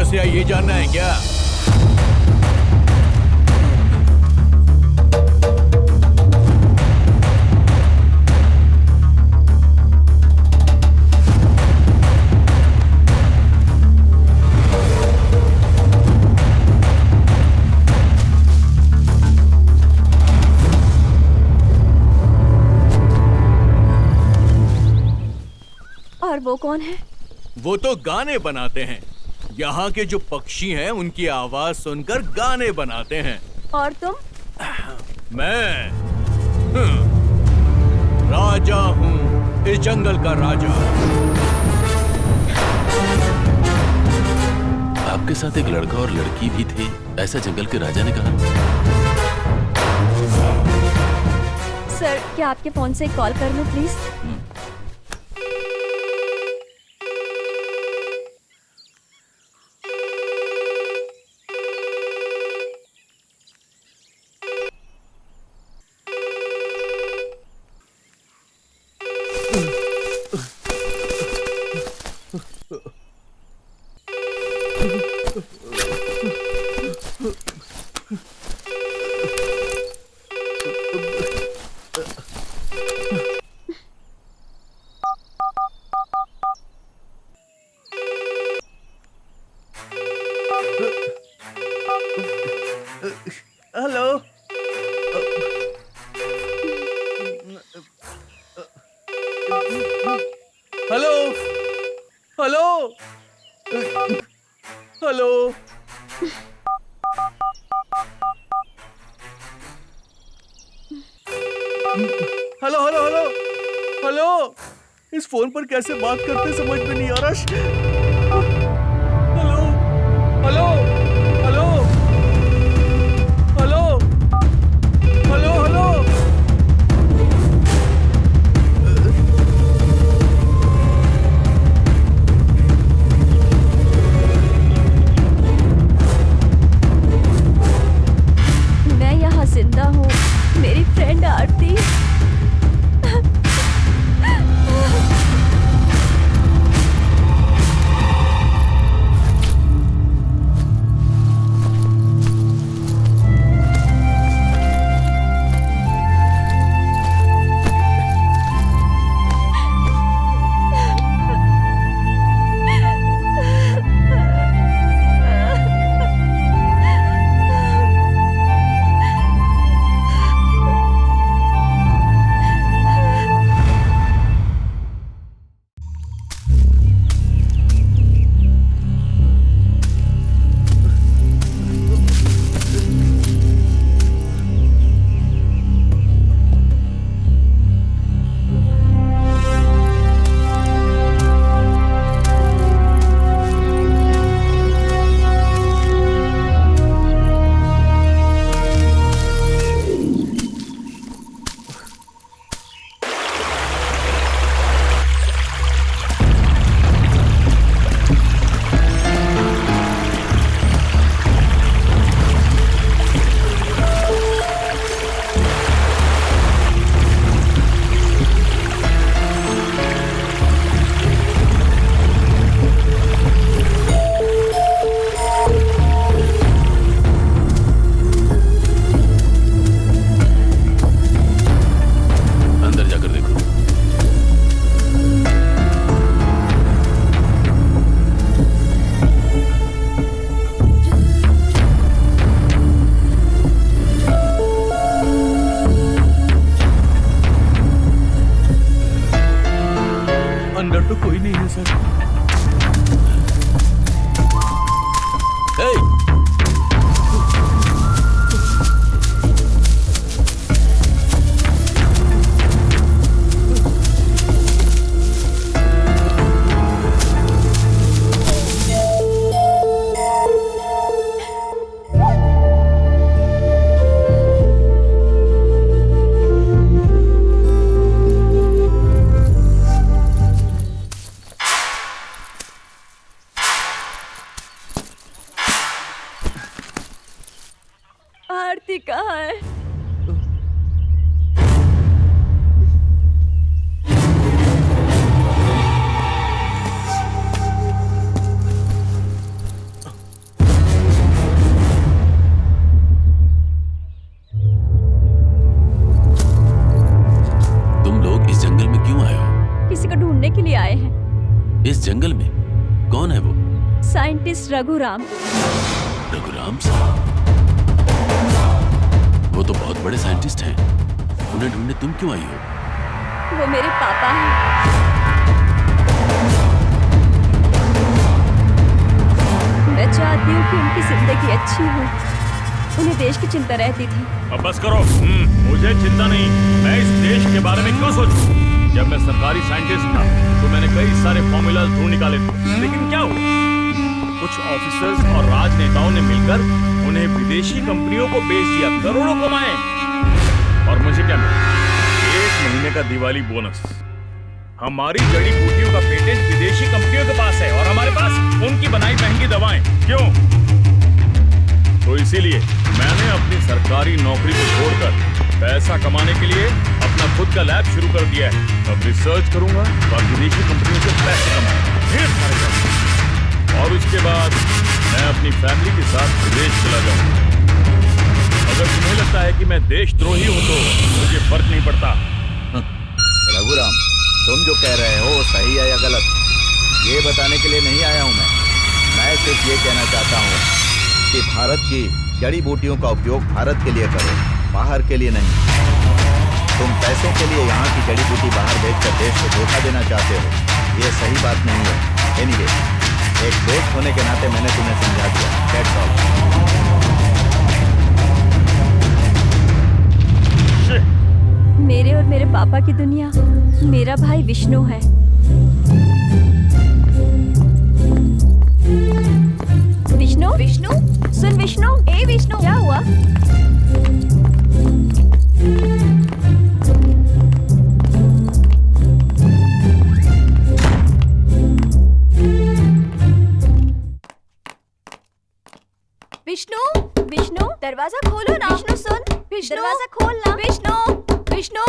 समस्या ये जानना है क्या? और वो कौन है? वो तो गाने बनाते हैं। यहाँ के जो पक्षी हैं उनकी आवाज सुनकर गाने बनाते हैं। और तुम? मैं राजा हूँ, इस जंगल का राजा। आपके साथ एक लड़का और लड़की भी थे, ऐसा जंगल के राजा ने कहा। सर, क्या आपके फोन से कॉल कर लूं please? Hello. Hello. Hello. Hello. Hello hello hello hello. इस फोन पर कैसे बात करते समझ में नहीं आ रहा। Hello hello hello hello hello hello. मैं यहाँ जिंदा हूँ, मेरी फ्रेंड आरती। अंदर तो कोई नहीं है सर। आरती कहाँ है? इस जंगल में कौन है वो? साइंटिस्ट रघुराम। रघुराम साहब? वो तो बहुत बड़े साइंटिस्ट हैं। उन्हें ढूंढने तुम क्यों आई हो? वो मेरे पापा हैं। मैं चाहती हूँ कि उनकी जिंदगी अच्छी हो। उन्हें देश की चिंता रहती थी। अब बस करो। मुझे चिंता नहीं। मैं इस देश के बारे में क्यों सोचूं? जब मैं सरकारी साइंटिस्ट था तो मैंने कई सारे फॉर्मूला ढूंढ निकाले थे, लेकिन क्या हुआ? कुछ ऑफिसर्स और राजनेताओं ने मिलकर उन्हें विदेशी कंपनियों को बेच दिया, करोड़ों कमाए। और मुझे क्या मिला? 1 महीने का दिवाली बोनस। हमारी जड़ी बूटियों का पेटेंट विदेशी कंपनियों के पास है और हमारे पास उनकी बनाई महंगी दवाएं। क्यों? तो इसीलिए मैंने अपनी सरकारी नौकरी को छोड़कर पैसा कमाने के लिए अपना खुद का लैब शुरू कर दिया है। अब रिसर्च करूंगा और विदेशी कंपनियों से पैसे कमाऊंगा, ढेर सारे कमाऊंगा। और उसके बाद मैं अपनी फैमिली के साथ विदेश चला जाऊंगा। अगर तुम्हें लगता है कि मैं देशद्रोही हूं तो मुझे फर्क नहीं पड़ता। रघुराम, तुम जो कह रहे हो सही है या गलत, ये बताने के लिए नहीं आया हूं मैं सिर्फ ये कहना चाहता हूँ कि भारत की जड़ी बूटियों का उपयोग भारत के लिए करो, बाहर के लिए नहीं। तुम पैसों के लिए यहाँ की जड़ी बूटी बाहर बेचकर देश को धोखा देना चाहते हो, ये सही बात नहीं है। एनीवे, एक दोस्त होने के नाते मैंने तुम्हें समझा दिया। That's all. मेरे और मेरे पापा की दुनिया मेरा भाई विष्णु है। विष्णु, विष्णु, सुन विष्णु। ए विष्णु, क्या हुआ? विष्णु, विष्णु, दरवाजा खोलो ना। विष्णु सुन, विष्णु, दरवाजा खोलना। विष्णु, विष्णु,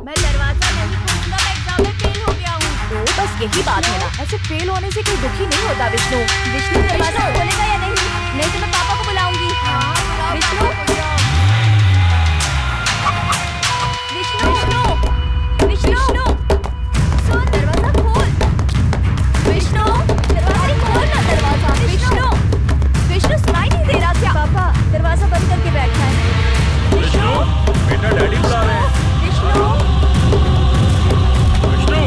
मैं दरवाजा नहीं खोलूंगा, मैं एग्जाम में फेल हो गया हूँ। तो बस यही बात है ना, ऐसे फेल होने से कोई दुखी नहीं होता। विष्णु, विष्णु दरवाजा खोलेगा या नहीं? नहीं तो मैं पापा को बुलाऊंगी। विष्णु, विष्णु, विष्णु, विष्णु, सुन, दरवाजा खोल। विष्णु, दरवाजा खोल ना, दरवाजा। विष्णु, विष्णु, सुनाई नहीं दे रहा क्या? पापा दरवाजा बंद करके बैठा है। विष्णु, बेटा डैडी बुला रहे हैं। Vishnu, Vishnu,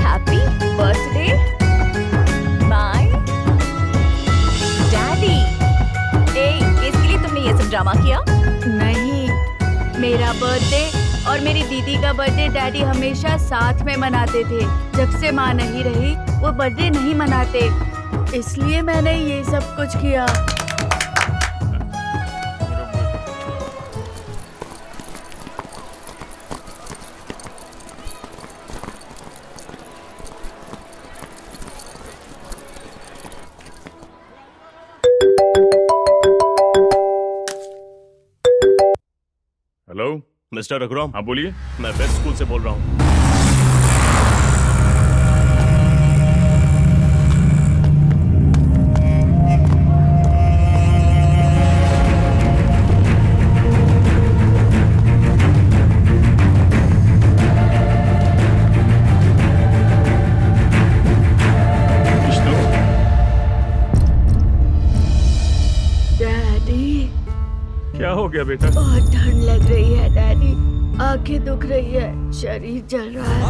happy birthday my daddy. इसके लिए तुमने ये सब ड्रामा किया? नहीं, मेरा बर्थडे और मेरी दीदी का बर्थडे डैडी हमेशा साथ में मनाते थे। जब से माँ नहीं रही वो बर्थडे नहीं मनाते, इसलिए मैंने ये सब कुछ किया। Hello mister Raghuram. हाँ बोलिए। मैं बेस्ट स्कूल से बोल रहा हूँ। डैडी, क्या हो गया बेटा? बहुत ठंड लग रही है डैडी, आंखें दुख रही है, शरीर जल रहा है,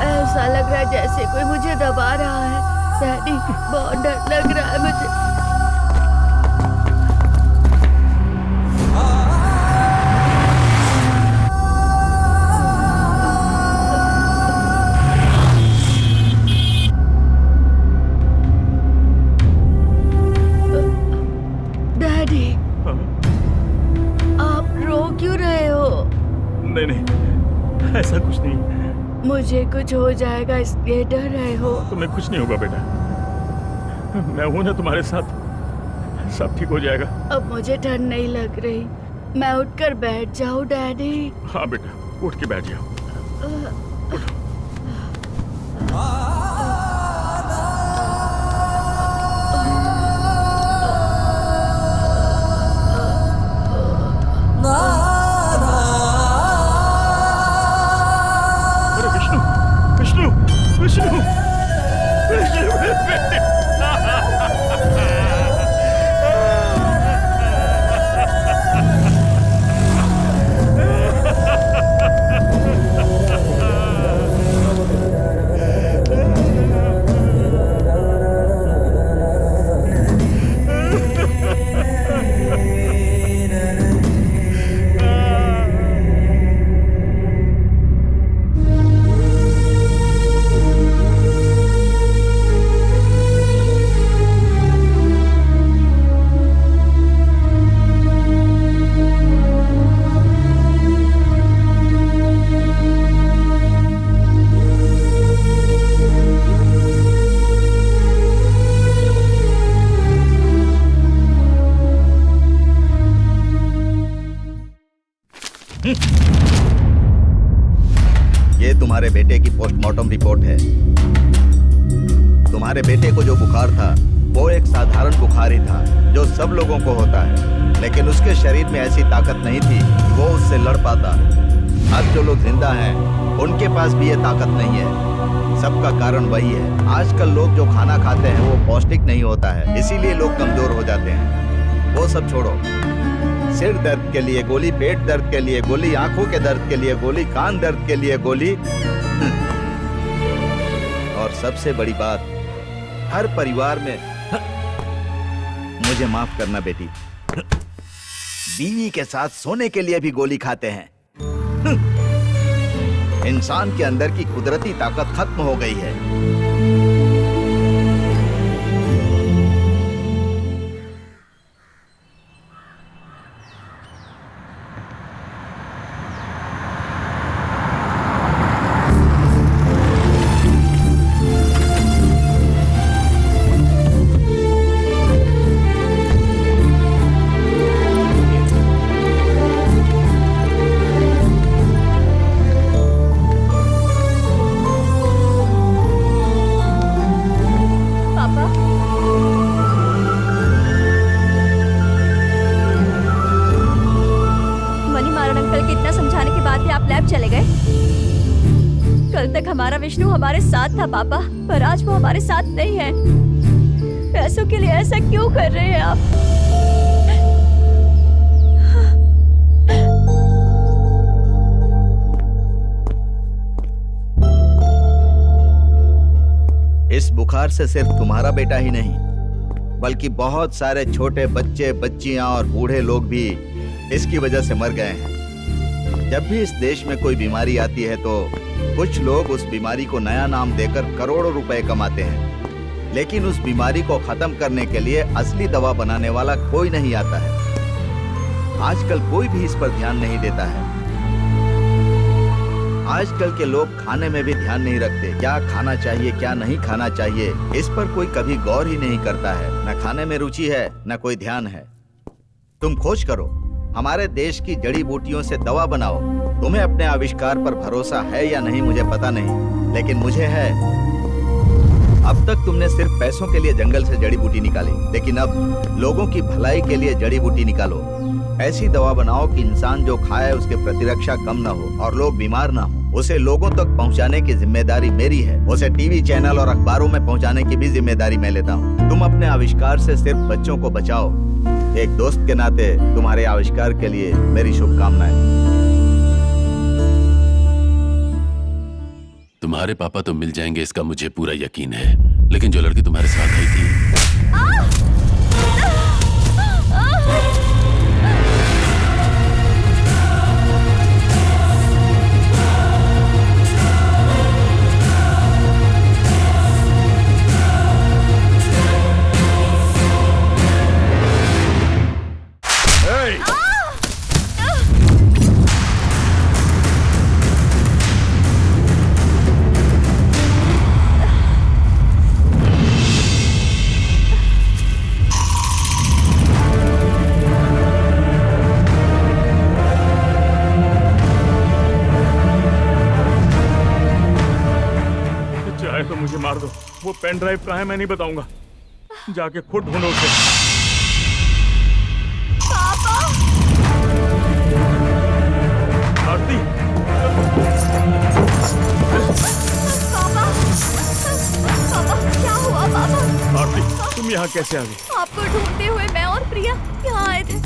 ऐसा लग रहा है जैसे कोई मुझे दबा रहा है। डैडी, बहुत डर लग रहा है मुझे। डैडी, आप रो क्यों रहे हो? नहीं, ऐसा कुछ नहीं। मुझे कुछ हो जाएगा इसलिए डर रहे हो? तुम्हें कुछ नहीं होगा बेटा, मैं हूं ना तुम्हारे साथ, सब ठीक हो जाएगा। अब मुझे ठंड नहीं लग रही, मैं उठकर बैठ जाऊं डैडी? हाँ बेटा, उठ के बैठ जाओ। तुम्हारे बेटे की पोस्टमार्टम रिपोर्ट है। तुम्हारे बेटे को जो बुखार था वो एक साधारण बुखार ही था जो सब लोगों को होता है, लेकिन उसके शरीर में ऐसी ताकत नहीं थी वो उससे लड़ पाता। आज जो लोग जिंदा हैं उनके पास भी ये ताकत नहीं है। सबका कारण वही है, आजकल लोग जो खाना खाते हैं वो पौष्टिक नहीं होता है, इसीलिए लोग कमजोर हो जाते हैं। वो सब छोड़ो, सिर दर्द के लिए गोली, पेट दर्द के लिए गोली, आंखों के दर्द के लिए गोली, कान दर्द के लिए गोली। और सबसे बड़ी बात, हर परिवार में, मुझे माफ करना बेटी, बीवी के साथ सोने के लिए भी गोली खाते हैं। इंसान के अंदर की कुदरती ताकत खत्म हो गई है। हमारा विष्णु हमारे साथ था पापा, पर आज वो हमारे साथ नहीं है। पैसों के लिए ऐसा क्यों कर रहे हैं आप? इस बुखार से सिर्फ तुम्हारा बेटा ही नहीं, बल्कि बहुत सारे छोटे बच्चे, बच्चियां और बूढ़े लोग भी इसकी वजह से मर गए हैं। जब भी इस देश में कोई बीमारी आती है तो कुछ लोग उस बीमारी को नया नाम देकर करोड़ों रुपए कमाते हैं, लेकिन उस बीमारी को खत्म करने के लिए असली दवा बनाने वाला कोई नहीं आता है। आजकल कोई भी इस पर ध्यान नहीं देता है। आजकल के लोग खाने में भी ध्यान नहीं रखते, क्या खाना चाहिए क्या नहीं खाना चाहिए, इस पर कोई कभी गौर ही नहीं करता है। न खाने में रुचि है न कोई ध्यान है। तुम खोज करो, हमारे देश की जड़ी बूटियों से दवा बनाओ। तुम्हें अपने आविष्कार पर भरोसा है या नहीं मुझे पता नहीं, लेकिन मुझे है। अब तक तुमने सिर्फ पैसों के लिए जंगल से जड़ी बूटी निकाली, लेकिन अब लोगों की भलाई के लिए जड़ी बूटी निकालो। ऐसी दवा बनाओ कि इंसान जो खाए उसके प्रतिरक्षा कम न हो और लोग बीमार ना हो। उसे लोगों तक पहुंचाने की जिम्मेदारी मेरी है। उसे टीवी चैनल और अखबारों में पहुंचाने की भी जिम्मेदारी मैं लेता हूँ। तुम अपने आविष्कार से सिर्फ बच्चों को बचाओ। एक दोस्त के नाते तुम्हारे आविष्कार के लिए मेरी शुभकामनाएं। तुम्हारे पापा तो मिल जाएंगे इसका मुझे पूरा यकीन है, लेकिन जो लड़की तुम्हारे साथ आई थी मार दो। वो पेन ड्राइव कहाँ है मैं नहीं बताऊंगा, जाके खुद ढूंढो उसे। पापा! आरती! पापा! पापा क्या हुआ पापा? आरती तुम यहाँ कैसे आ गई? आपको ढूंढते हुए मैं और प्रिया यहाँ आए थे।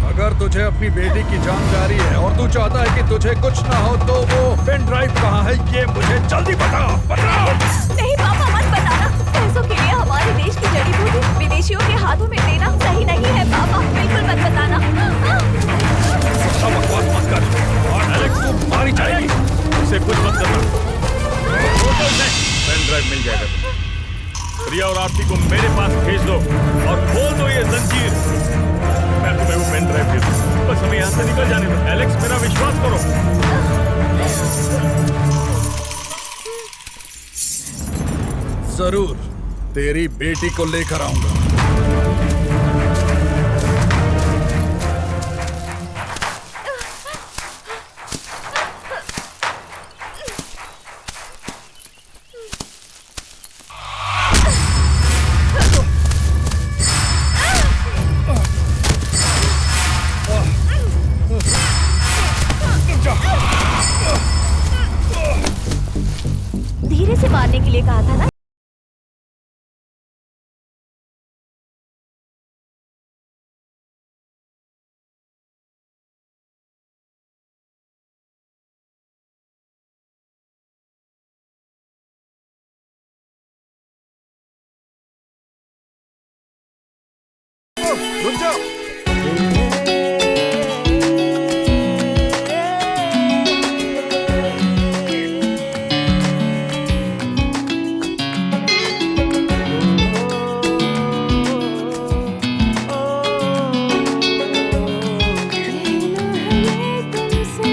अगर तुझे अपनी बेटी की जानकारी है और तू चाहता है कि तुझे कुछ ना हो तो वो पेन ड्राइव कहाँ है ये मुझे जल्दी बता। नहीं पापा मत बताना। पैसों के लिए हमारे देश जड़ी बूटी विदेशियों के हाथों में देना सही नहीं है पापा, बिल्कुल मत बताना। सब बकवास मत कर। और एलेक्स को मारी जाएगी, उसे कुछ मत करना। होटल से पेन ड्राइव मिल जाएगा तुम्हें। प्रिया और आरती को मेरे पास भेज दो और खोल दो ये जंजीर। मैं तुम्हें वो पेन ड्राइव दे दूँ, बस हमें यहाँ से निकल जाने दो। एलेक्स, मेरा विश्वास करो। जरूर तेरी बेटी को लेकर आऊंगा। धीरे से मारने के लिए कहा था ना। रुक जाओ। तुमसे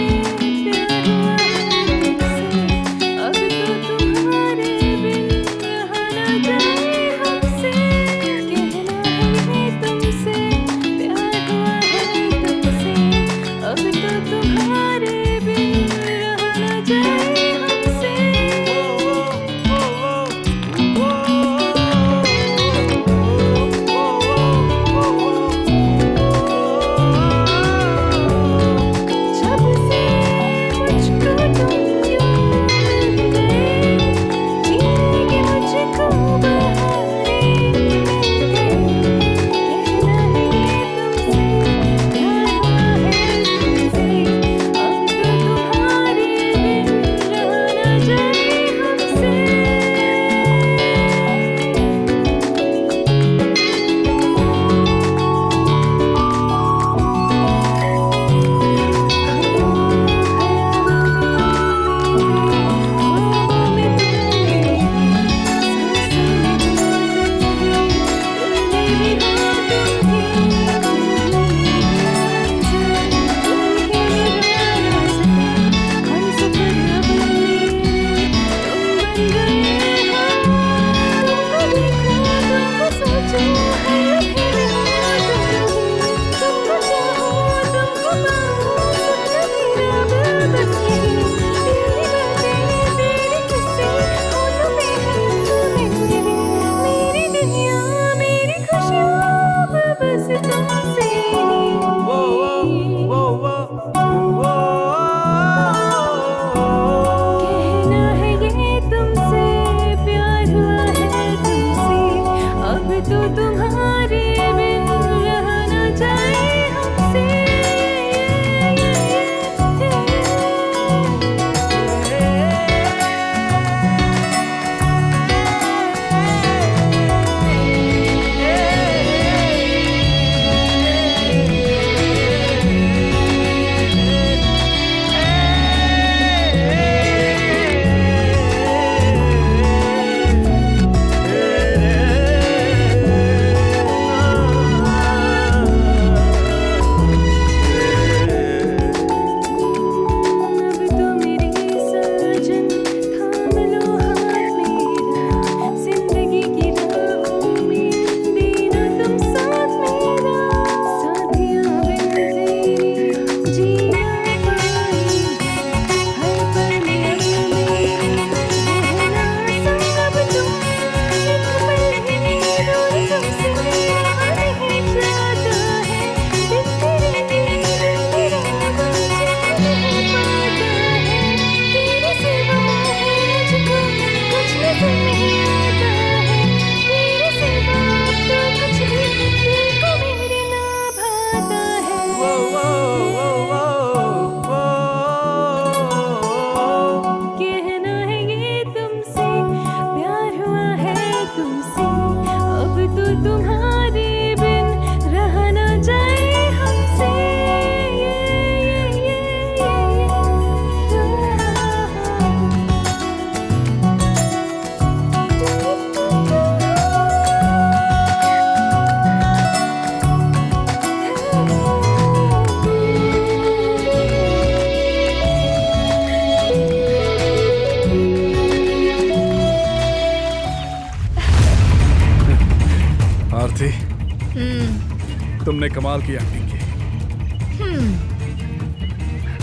तुमने कमाल की एक्टिंग की।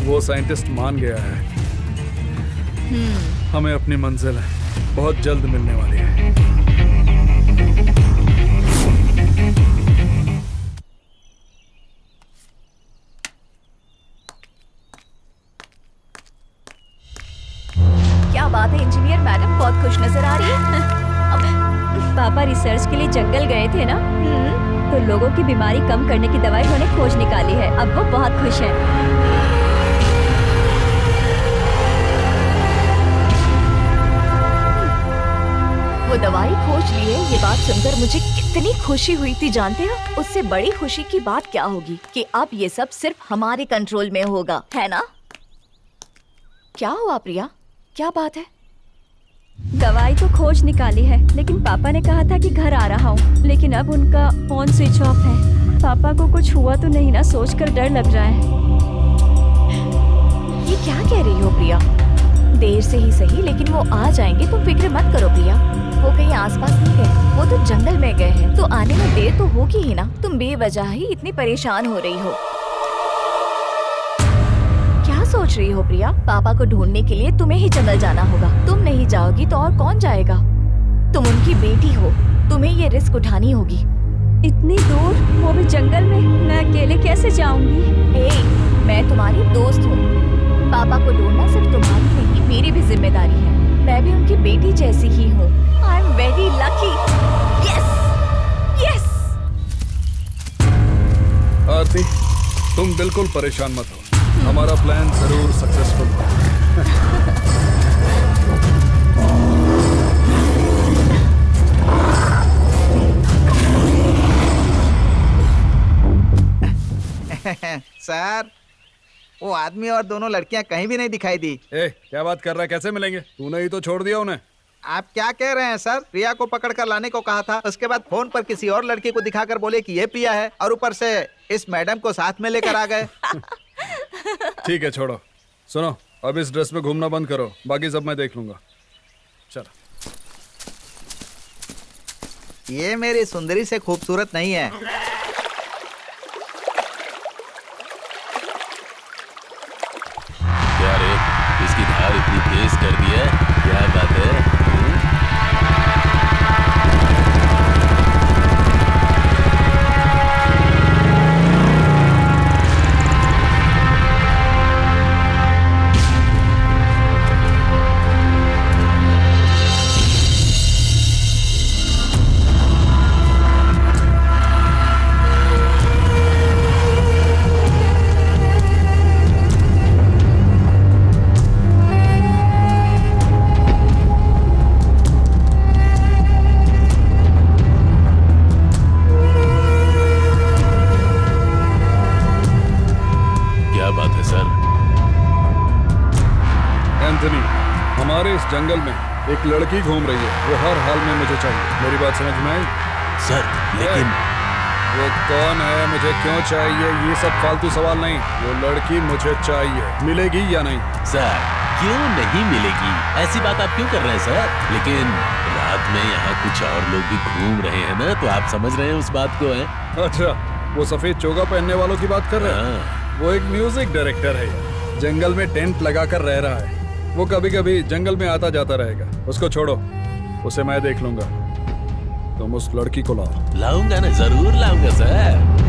वो साइंटिस्ट मान गया है। हमें अपनी मंजिल बहुत जल्द मिलने वाली है। क्या बात है इंजीनियर मैडम, बहुत खुश नजर आ रही है। पापा रिसर्च के लिए जंगल गए थे ना, तो लोगों की बीमारी कम करने की दवाई उन्होंने खोज निकाली है। अब वो बहुत खुश हैं। वो दवाई खोज ली है, ये बात सुनकर मुझे कितनी खुशी हुई थी जानते हो। उससे बड़ी खुशी की बात क्या होगी कि अब ये सब सिर्फ हमारे कंट्रोल में होगा, है ना? क्या हुआ प्रिया, क्या बात है? दवाई तो खोज निकाली है, लेकिन पापा ने कहा था कि घर आ रहा हूँ, लेकिन अब उनका फोन स्विच ऑफ है। पापा को कुछ हुआ तो नहीं ना, सोचकर डर लग रहा है। ये क्या कह रही हो प्रिया? देर से ही सही, लेकिन वो आ जाएंगे, तुम फिक्र मत करो प्रिया। वो कहीं आसपास नहीं गए, वो तो जंगल में गए हैं, तो आने में देर तो होगी ही ना। तुम बेवजह ही इतनी परेशान हो रही हो। क्या सोच रही हो प्रिया? पापा को ढूंढने के लिए तुम्हें ही जंगल जाना होगा। तुम नहीं जाओगी तो और कौन जाएगा? तुम उनकी बेटी हो, तुम्हें ये रिस्क उठानी होगी। इतनी दूर, वो भी जंगल में, मैं अकेले कैसे जाऊंगी? मैं तुम्हारी दोस्त हूँ। पापा को ढूंढना सिर्फ तुम्हारी नहीं, मेरी भी जिम्मेदारी है। मैं भी उनकी बेटी जैसी ही हूँ। I am very lucky. Yes yes. Aarti, तुम बिल्कुल परेशान मत हो, हमारा प्लान जरूर सक्सेसफुल होगा। सर, वो आदमी और दोनों लड़कियां कहीं भी नहीं दिखाई दी। क्या बात कर रहा है? कैसे मिलेंगे? तूने ही तो छोड़ दिया उन्हें। आप क्या कह रहे हैं सर? प्रिया को पकड़ कर लाने को कहा था, उसके बाद फोन पर किसी और लड़की को दिखाकर बोले कि ये प्रिया है, और ऊपर से इस मैडम को साथ में लेकर आ गए। ठीक है, छोड़ो। सुनो, अब इस ड्रेस में घूमना बंद करो, बाकी सब मैं देख लूंगा। चलो। ये मेरी सुंदरी से खूबसूरत नहीं है। क्या रे, इसकी धार इतनी तेज कर दी है, क्या बात है? हमारे इस जंगल में एक लड़की घूम रही है, वो हर हाल में मुझे चाहिए। मेरी बात समझ में आई? सर, लेकिन वो कौन है, मुझे क्यों चाहिए, ये सब फालतू सवाल नहीं। वो लड़की मुझे चाहिए, मिलेगी या नहीं? सर, क्यों नहीं मिलेगी? ऐसी बात आप क्यों कर रहे हैं सर? लेकिन रात में यहाँ कुछ और लोग भी घूम रहे हैं ना, तो आप समझ रहे हैं उस बात को है? अच्छा, वो सफेद चोगा पहनने वालों की बात कर रहे हैं? वो एक म्यूजिक डायरेक्टर है, जंगल में टेंट लगाकर रह रहा है। वो कभी कभी जंगल में आता जाता रहेगा, उसको छोड़ो, उसे मैं देख लूंगा। तुम उस लड़की को लाओ। लाऊंगा ना, जरूर लाऊंगा सर।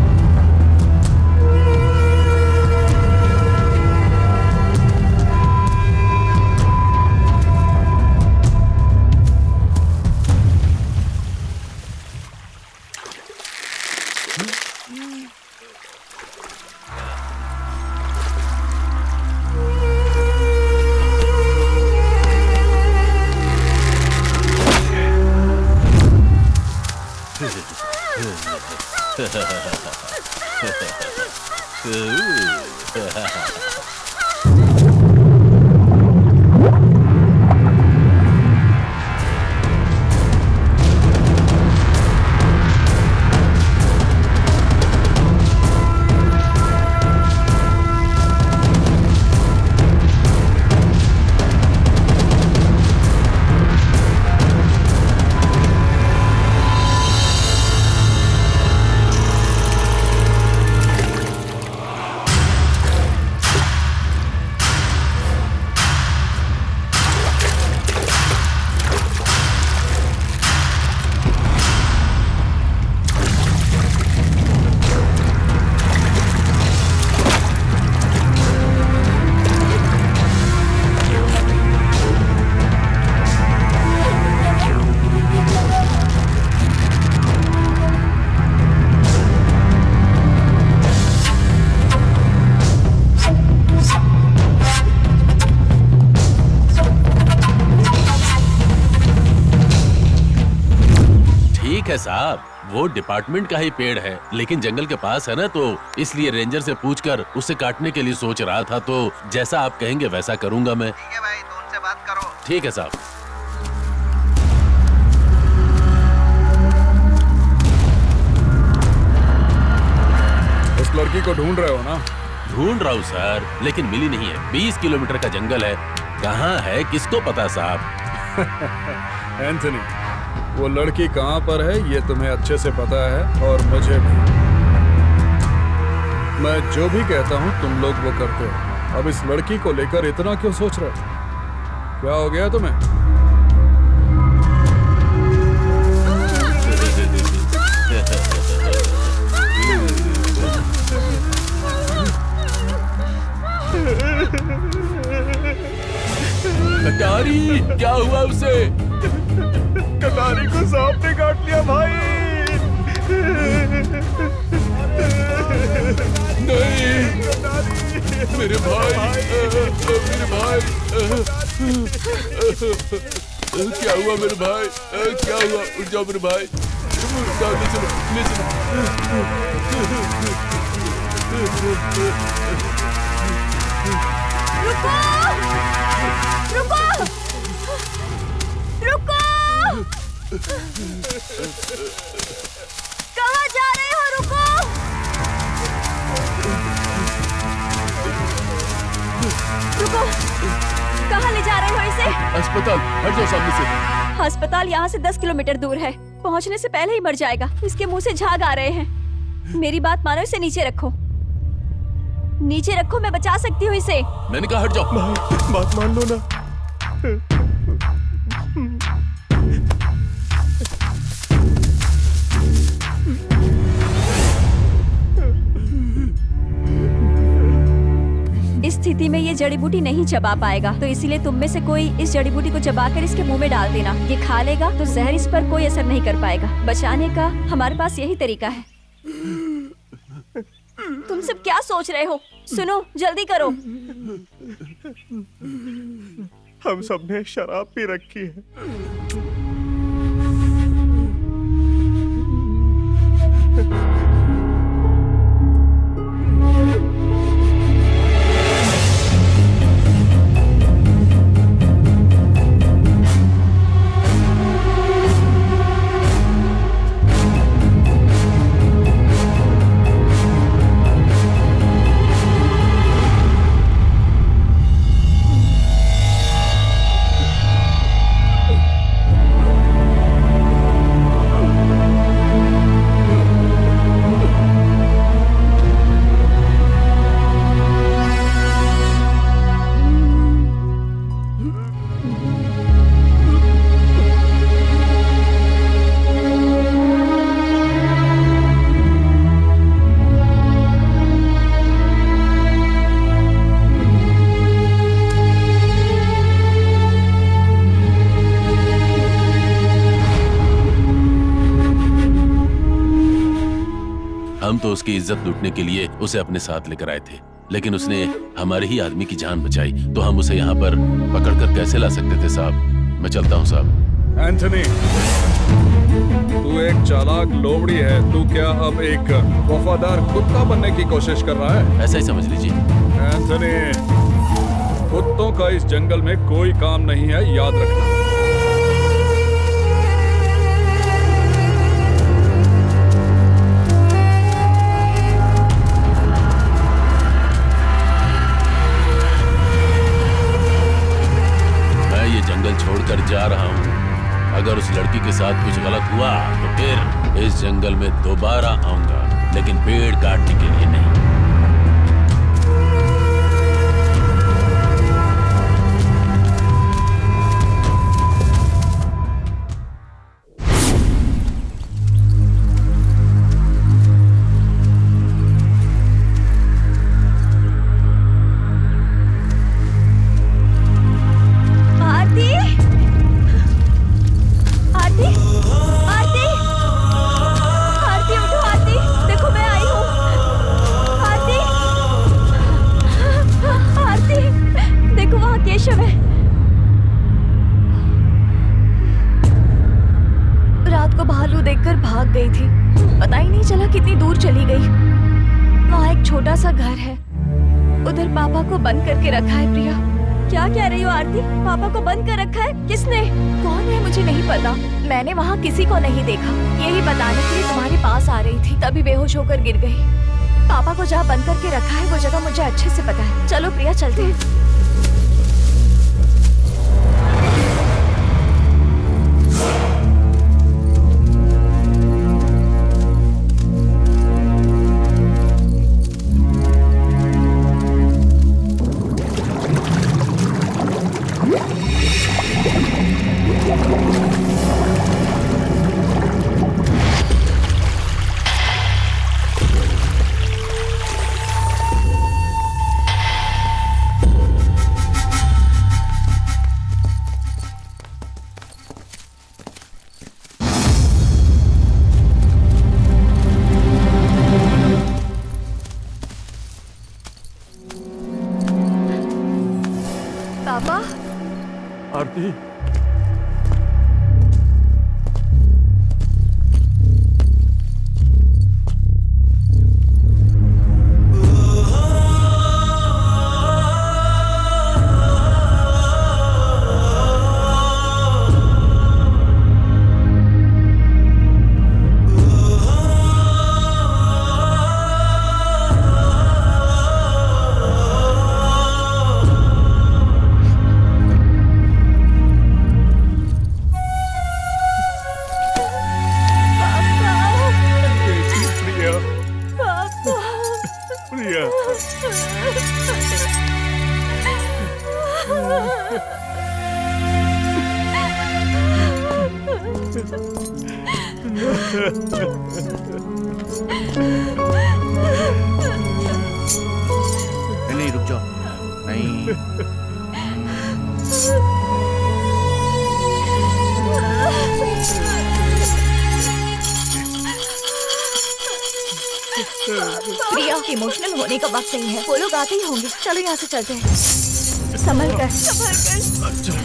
है साहब, वो डिपार्टमेंट का ही पेड़ है, लेकिन जंगल के पास है ना, तो इसलिए रेंजर से पूछकर उसे काटने के लिए सोच रहा था। तो जैसा आप कहेंगे वैसा करूंगा मैं। ठीक है भाई, तो उनसे बात करो। ठीक है साहब। उस लड़की को ढूंढ रहे हो ना? ढूंढ रहा हूँ सर, लेकिन मिली नहीं है। 20 किलोमीटर का जंगल है, कहाँ है किसको पता साहब। एंथनी, वो लड़की कहाँ पर है ये तुम्हें अच्छे से पता है, और मुझे भी। मैं जो भी कहता हूँ तुम लोग वो करते हो। अब इस लड़की को लेकर इतना क्यों सोच रहे हो? क्या हो गया तुम्हें? कटारी, क्या हुआ उसे? कटारी को सांप ने काट लिया भाई। नहीं, मेरे भाई, मेरे भाई, क्या हुआ मेरे भाई? क्या हुआ? उठ जाओ मेरे भाई, ले चलो, ले चलो। रुको! रुको! रुको! कहाँ जा रहे हो? रुको! रुको! कहाँ ले जा रहे हो इसे? अस्पताल, हट जाओ सामने से। अस्पताल यहाँ से 10 किलोमीटर दूर है, पहुँचने से पहले ही मर जाएगा। इसके मुंह से झाग आ रहे हैं। मेरी बात मानो, इसे नीचे रखो, नीचे रखो, मैं बचा सकती हूँ इसे। मैंने कहा हट जाओ। बात मान लो ना। इस स्थिति में ये जड़ी बूटी नहीं चबा पाएगा, तो इसीलिए तुम में से कोई इस जड़ी बूटी को चबाकर इसके मुंह में डाल देना। ये खा लेगा तो जहर इस पर कोई असर नहीं कर पाएगा। बचाने का हमारे पास यही तरीका है। तुम सब क्या सोच रहे हो? सुनो, जल्दी करो। हम सबने शराब पी रखी है। हम तो उसकी इज्जत लूटने के लिए उसे अपने साथ लेकर आए थे, लेकिन उसने हमारे ही आदमी की जान बचाई, तो हम उसे यहाँ पर पकड़कर कैसे ला सकते थे साहब? मैं चलता हूँ साहब। एंथनी, तू एक चालाक लोमड़ी है। तू क्या अब एक वफादार कुत्ता बनने की कोशिश कर रहा है? ऐसा ही समझ लीजिए। एंथनी, कुत्तों का इस जंगल में कोई काम नहीं है, याद रखना। जंगल छोड़कर जा रहा हूँ। अगर उस लड़की के साथ कुछ गलत हुआ तो फिर इस जंगल में दोबारा आऊंगा, लेकिन पेड़ काटने के लिए नहीं। गई थी। पता ही नहीं चला कितनी दूर चली गई। वहाँ एक छोटा सा घर है, उधर पापा को बंद करके रखा है। प्रिया, क्या कह रही हो आरती? पापा को बंद कर रखा है? किसने? कौन है मुझे नहीं पता। मैंने वहाँ किसी को नहीं देखा। यही बताने के लिए तुम्हारे पास आ रही थी, तभी बेहोश होकर गिर गई। पापा को जहाँ बंद करके रखा है वो जगह मुझे अच्छे से पता है। चलो प्रिया, चलते हैं। पापा, आरती, नहीं, रुक जाओ। नहीं, प्रिया, इमोशनल होने का वक्त नहीं है। वो लोग आते ही होंगे। चलो यहाँ से चलते हैं। संभल कर, संभल कर।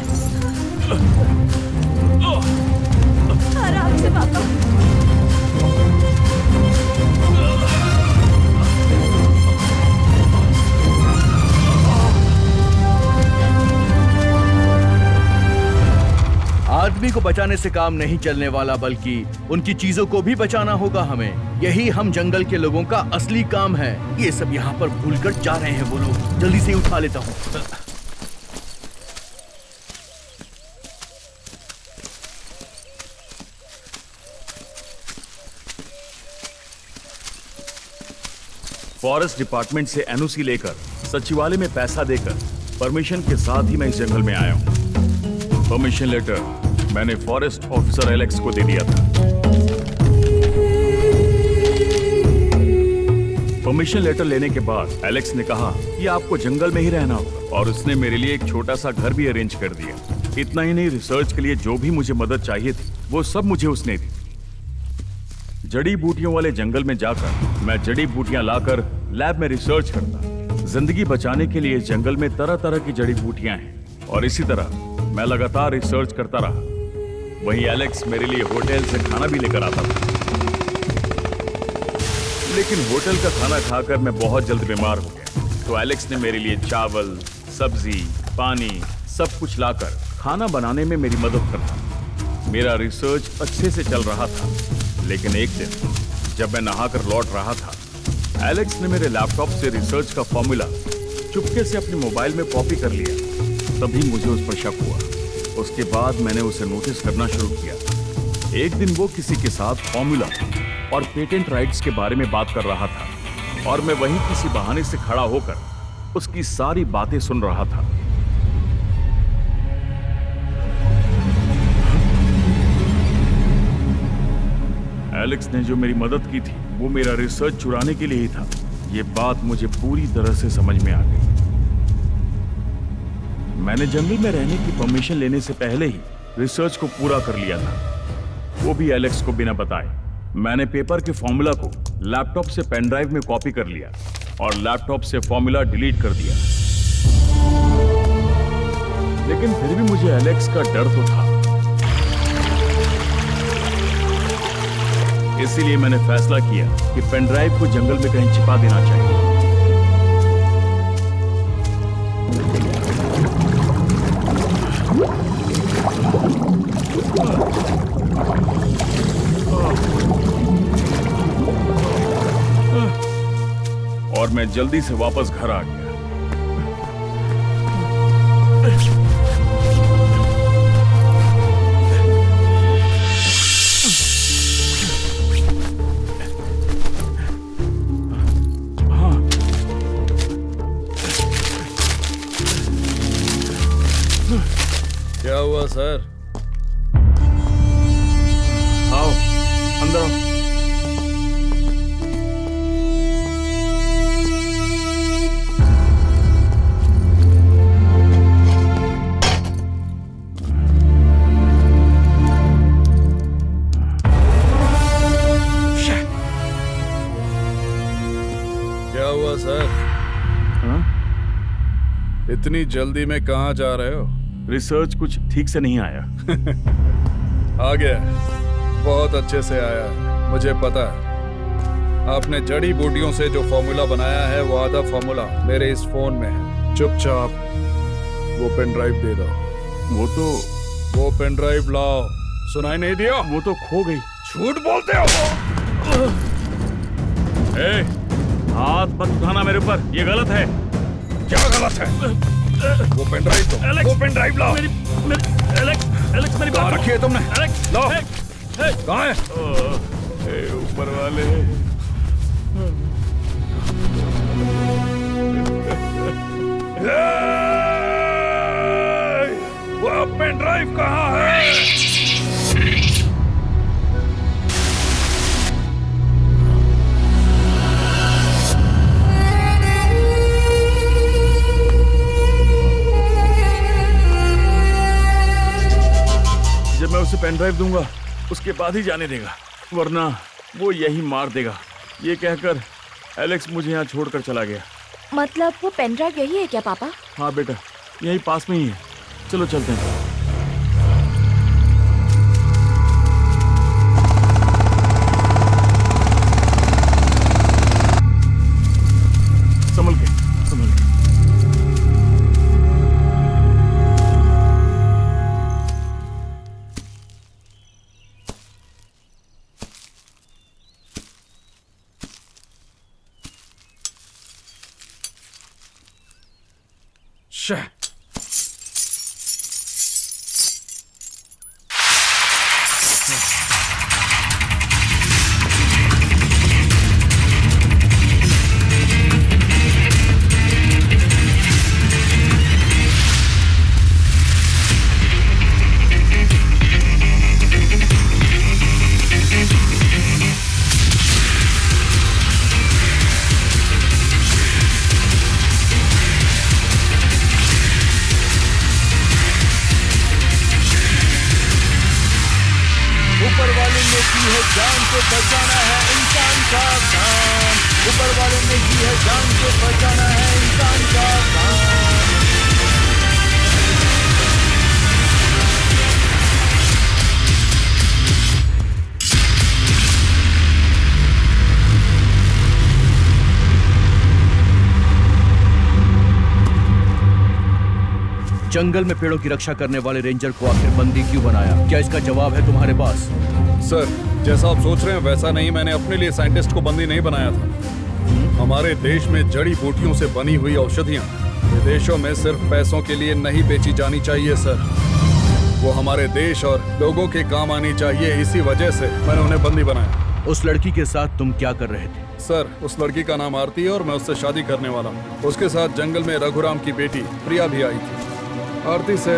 आराम से पापा। आदमी को बचाने से काम नहीं चलने वाला, बल्कि उनकी चीजों को भी बचाना होगा हमें। यही हम जंगल के लोगों का असली काम है। ये सब यहाँ पर भूलकर जा रहे हैं वो लोग। जल्दी से उठा लेता हूँ। फॉरेस्ट डिपार्टमेंट से एनओसी लेकर सचिवालय में पैसा देकर परमिशन के साथ ही मैं इस जंगल में आया हूँ। परमिशन लेटर मैंने फॉरेस्ट ऑफिसर एलेक्स को दे दिया था। परमिशन लेटर लेने के बाद एलेक्स ने कहा कि आपको जंगल में ही रहना होगा और उसने मेरे लिए एक छोटा सा घर भी अरेंज कर दिया। इतना ही नहीं, रिसर्च के लिए जो भी मुझे मदद चाहिए थी वो सब मुझे उसने दी। जड़ी बूटियों वाले जंगल में जाकर मैं जड़ी बूटियां लाकर लैब में रिसर्च करता। जिंदगी बचाने के लिए जंगल में तरह तरह की जड़ी बूटियां हैं और इसी तरह मैं लगातार रिसर्च करता रहा। वहीं एलेक्स मेरे लिए होटल से खाना भी लेकर आता था, लेकिन होटल का खाना खाकर मैं बहुत जल्द बीमार हो गया। तो एलेक्स ने मेरे लिए चावल, सब्जी, पानी सब कुछ लाकर खाना बनाने में मेरी मदद करता। मेरा रिसर्च अच्छे से चल रहा था, लेकिन एक दिन जब मैं नहाकर लौट रहा था, एलेक्स ने मेरे लैपटॉप से रिसर्च का फॉर्मूला चुपके से अपने मोबाइल में कॉपी कर लिया। तभी मुझे उस पर शक हुआ। उसके बाद मैंने उसे नोटिस करना शुरू किया। एक दिन वो किसी के साथ फॉर्मूला और पेटेंट राइट्स के बारे में बात कर रहा था और मैं वहीं किसी बहाने से खड़ा होकर उसकी सारी बातें सुन रहा था। एलेक्स ने जो मेरी मदद की थी वो मेरा रिसर्च चुराने के लिए ही था। ये बात मुझे पूरी तरह से समझ में आ गई। मैंने जंगल में रहने की परमिशन लेने से पहले ही रिसर्च को पूरा कर लिया था, वो भी एलेक्स को बिना बताए। मैंने पेपर के फॉर्मूला को लैपटॉप से पेन ड्राइव में कॉपी कर लिया और लैपटॉप से फॉर्मूला डिलीट कर दिया। लेकिन फिर भी मुझे एलेक्स का डर तो था। इसीलिए मैंने फैसला किया कि पेन ड्राइव को जंगल में कहीं छिपा देना चाहिए। और मैं जल्दी से वापस घर आ गया। क्या हुआ सर? आओ अंदर आओ। क्या हुआ सर? इतनी जल्दी में कहाँ जा रहे हो? रिसर्च कुछ ठीक से नहीं आया। आ गया, बहुत अच्छे से आया है, मुझे पता है। आपने जड़ी बूटियों से जो फॉर्मूला बनाया है वो आधा फॉर्मूला मेरे इस फोन में है। चुपचाप वो पेन ड्राइव दे दो। वो पेन ड्राइव लाओ। सुनाई नहीं दिया? वो तो खो गई। झूठ बोलते हो। ए, हाथ मत उठाना मेरे ऊपर, ये गलत है। क्या गलत है? वो पेन ड्राइव दो। वो पेन ड्राइव लाओ। एलेक्स मेरी बात रखी है तुमने? एलेक्स लाओ। कहाँ है? ऊपर वाले। वो पेन ड्राइव कहाँ है? जब मैं उसे पेन ड्राइव दूंगा उसके बाद ही जाने देगा, वरना वो यही मार देगा। ये कहकर एलेक्स मुझे यहाँ छोड़कर चला गया। मतलब वो पेन ड्राइव यही है क्या पापा? हाँ बेटा, यही पास में ही है। चलो चलते हैं। संभल के, संभल के। ऊपर वाले ने की है जान को बचाना है इंसान का काम। ऊपर वाले ने की है जान को बचाना है इंसान का काम। जंगल में पेड़ों की रक्षा करने वाले रेंजर को आखिर बंदी क्यों बनाया? क्या इसका जवाब है तुम्हारे पास? सर, जैसा आप सोच रहे हैं वैसा नहीं। मैंने अपने लिए साइंटिस्ट को बंदी नहीं बनाया था। हमारे देश में जड़ी बूटियों से बनी हुई औषधियां विदेशों में सिर्फ पैसों के लिए नहीं बेची जानी चाहिए सर। वो हमारे देश और लोगों के काम आनी चाहिए। इसी वजह से मैंने उन्हें बंदी बनाया। उस लड़की के साथ तुम क्या कर रहे थे? सर, उस लड़की का नाम आरती है और मैं उससे शादी करने वाला हूँ। उसके साथ जंगल में रघुराम की बेटी प्रिया भी आई थी। आरती से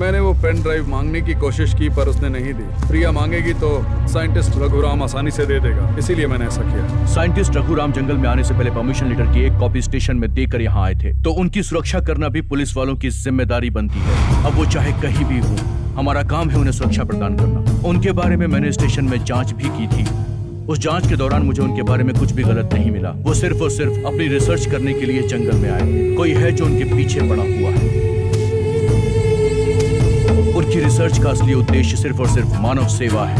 मैंने वो पेन ड्राइव मांगने की कोशिश की पर उसने नहीं दी। प्रिया मांगेगी तो साइंटिस्ट रघुराम आसानी से दे देगा, इसीलिए मैंने ऐसा किया। साइंटिस्ट रघुराम जंगल में आने से पहले परमिशन लेटर की एक कॉपी स्टेशन में देकर यहाँ आए थे, तो उनकी सुरक्षा करना भी पुलिस वालों की जिम्मेदारी बनती है। अब वो चाहे कहीं भी हो, हमारा काम है उन्हें सुरक्षा प्रदान करना। उनके बारे में मैंने स्टेशन में जाँच भी की थी। उस जांच के दौरान मुझे उनके बारे में कुछ भी गलत नहीं मिला। वो सिर्फ और सिर्फ अपनी रिसर्च करने के लिए जंगल में आए। कोई है जो उनके पीछे पड़ा हुआ है। उनकी रिसर्च का असली उद्देश्य सिर्फ और सिर्फ मानव सेवा है।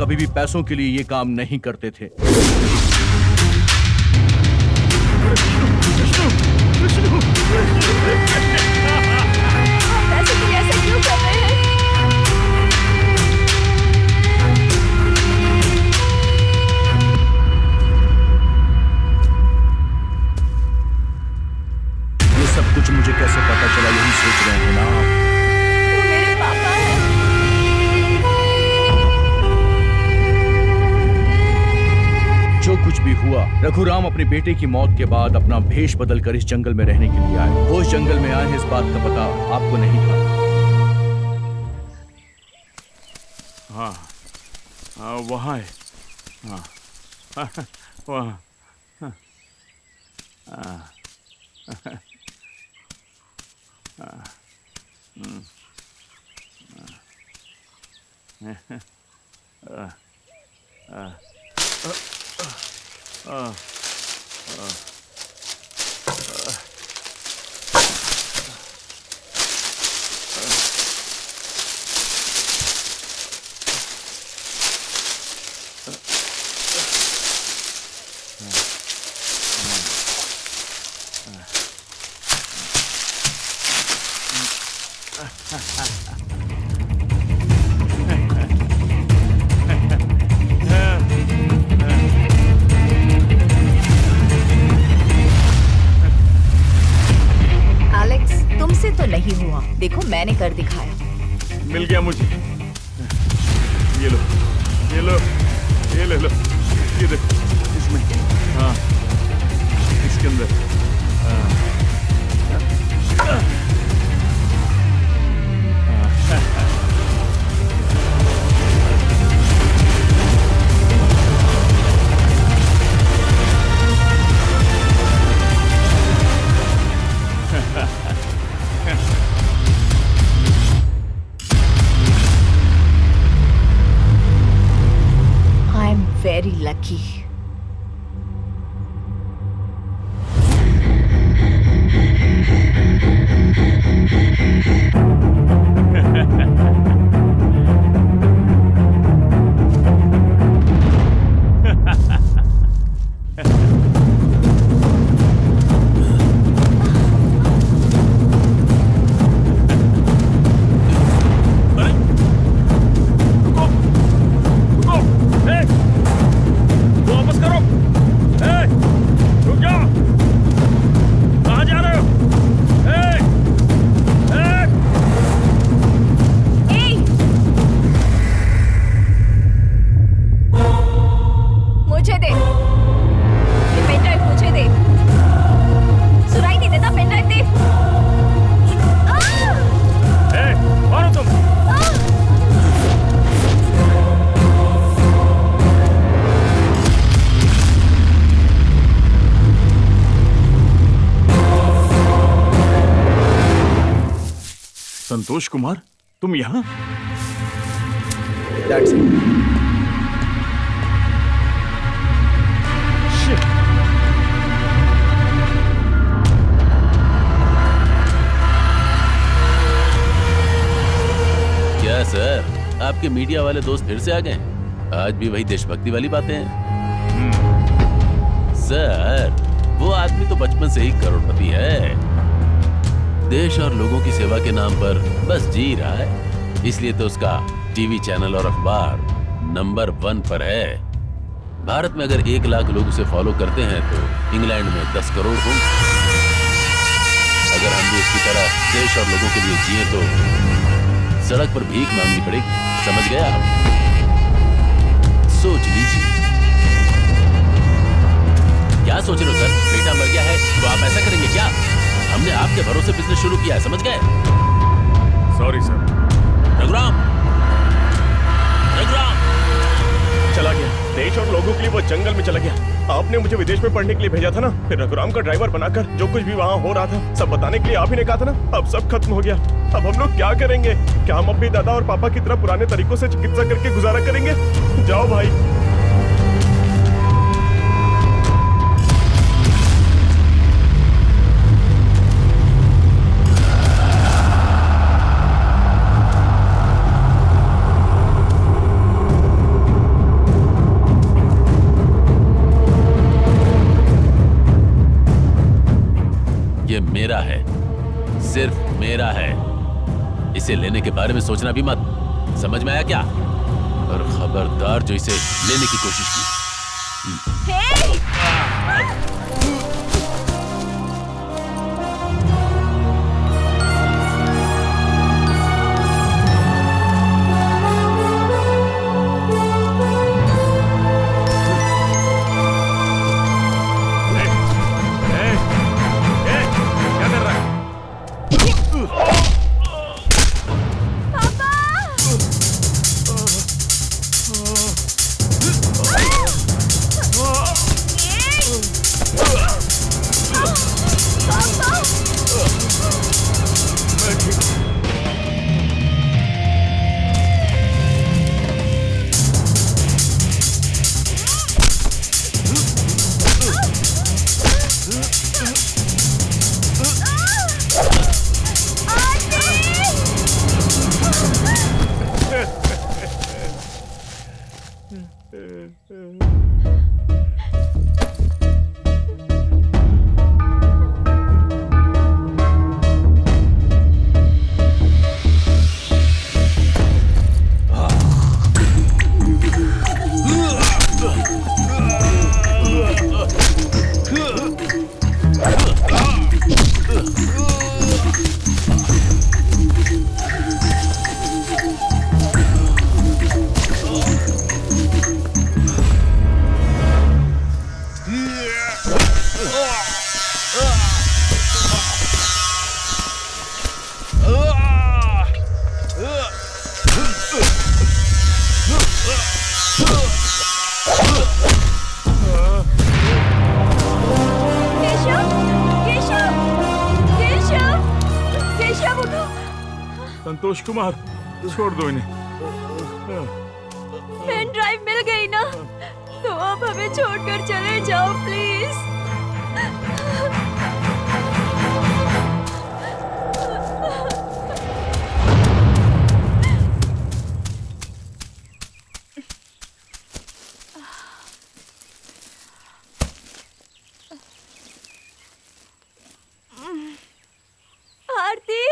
कभी भी पैसों के लिए ये काम नहीं करते थे। पैसे के लिए ऐसा क्यों कर रहे हैं? ये सब कुछ मुझे कैसे पता चला, यही सोच रहे हैं ना आप? वो मेरे पापा हैं। जो कुछ भी हुआ, रघुराम अपने बेटे की मौत के बाद अपना भेष बदल कर इस जंगल में रहने के लिए आए। वो इस जंगल में आए, इस बात का पता आपको नहीं था। हाँ, वहाँ है। हाँ, वहाँ। हाँ, हाँ, हाँ, एलेक्स, तुमसे तो नहीं हुआ। देखो मैंने कर दिखाया। मिल गया मुझे। ये लो, ये लो, ये ले लो, ये देखो, इसमें, हाँ, इसके अंदर, आई एम वेरी लकी। वापस करो। रुक जाओ। कहाँ जा रहे हो? मुझे दे ये पेनड्राइव, मुझे दे। सुनाई नहीं देता? पेनड्राइव दे। मारो तुम। संतोष कुमार, तुम यहाँ? That's it. Shit. क्या सर, आपके मीडिया वाले दोस्त फिर से आ गए? आज भी वही देशभक्ति वाली बातें हैं? सर, वो आदमी तो बचपन से ही करोड़पति है। देश और लोगों की सेवा के नाम पर बस जी रहा है, इसलिए तो उसका टीवी चैनल और अखबार नंबर 1 पर है। भारत में अगर 1 लाख लोग उसे फॉलो करते हैं तो इंग्लैंड में 10 करोड़ होंगे। अगर हम भी इसकी तरह देश और लोगों के लिए जिए तो सड़क पर भीख मांगनी पड़ेगी। समझ गया आप? सोच लीजिए। क्या सोच रहे हो सर? बेटा मर गया है तो आप ऐसा करेंगे क्या? हमने आपके भरोसे बिजनेस शुरू किया है, समझ गए? Sorry sir. रघुराम, रघुराम चला गया। देश और लोगों के लिए वो जंगल में चला गया। आपने मुझे विदेश में पढ़ने के लिए भेजा था ना, फिर रघुराम का ड्राइवर बनाकर जो कुछ भी वहाँ हो रहा था सब बताने के लिए आप ही ने कहा था ना। अब सब खत्म हो गया। अब हम लोग क्या करेंगे? क्या हम अपने दादा और पापा की तरह पुराने तरीकों से चिकित्सा करके गुजारा करेंगे? जाओ भाई। मेरा है, सिर्फ मेरा है। इसे लेने के बारे में सोचना भी मत। समझ में आया क्या? और खबरदार जो इसे लेने की कोशिश की। संतोष कुमार, छोड़ दो इन्हें। पेन ड्राइव मिल गई ना, तो आप हमें छोड़कर चले जाओ प्लीज। आरती,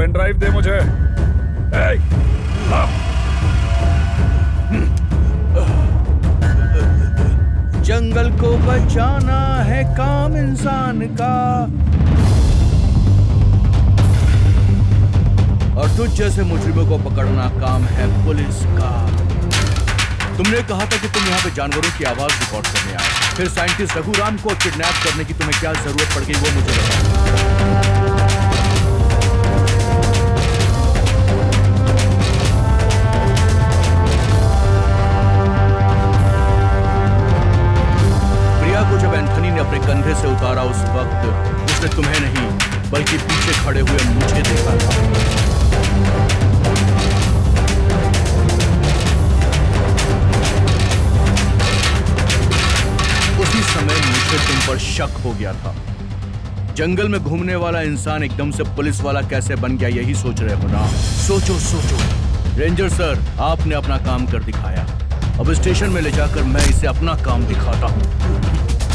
पेन ड्राइव दे मुझे। जंगल को बचाना है काम इंसान का, और तुझ जैसे मुजरिमों को पकड़ना काम है पुलिस का। तुमने कहा था कि तुम यहाँ पे जानवरों की आवाज रिकॉर्ड करने आए, फिर साइंटिस्ट रघुराम को किडनैप करने की तुम्हें क्या जरूरत पड़ गई वो मुझे बताओ। प्रिया को जब एंथनी ने अपने कंधे से उतारा उस वक्त उसने तुम्हें नहीं बल्कि पीछे खड़े हुए मुझे देखा था। उसी समय मुझे तुम पर शक हो गया था। जंगल में घूमने वाला इंसान एकदम से पुलिस वाला कैसे बन गया, यही सोच रहे हो ना? सोचो सोचो। रेंजर सर, आपने अपना काम कर दिखाया, अब स्टेशन में ले जाकर मैं इसे अपना काम दिखाता हूँ।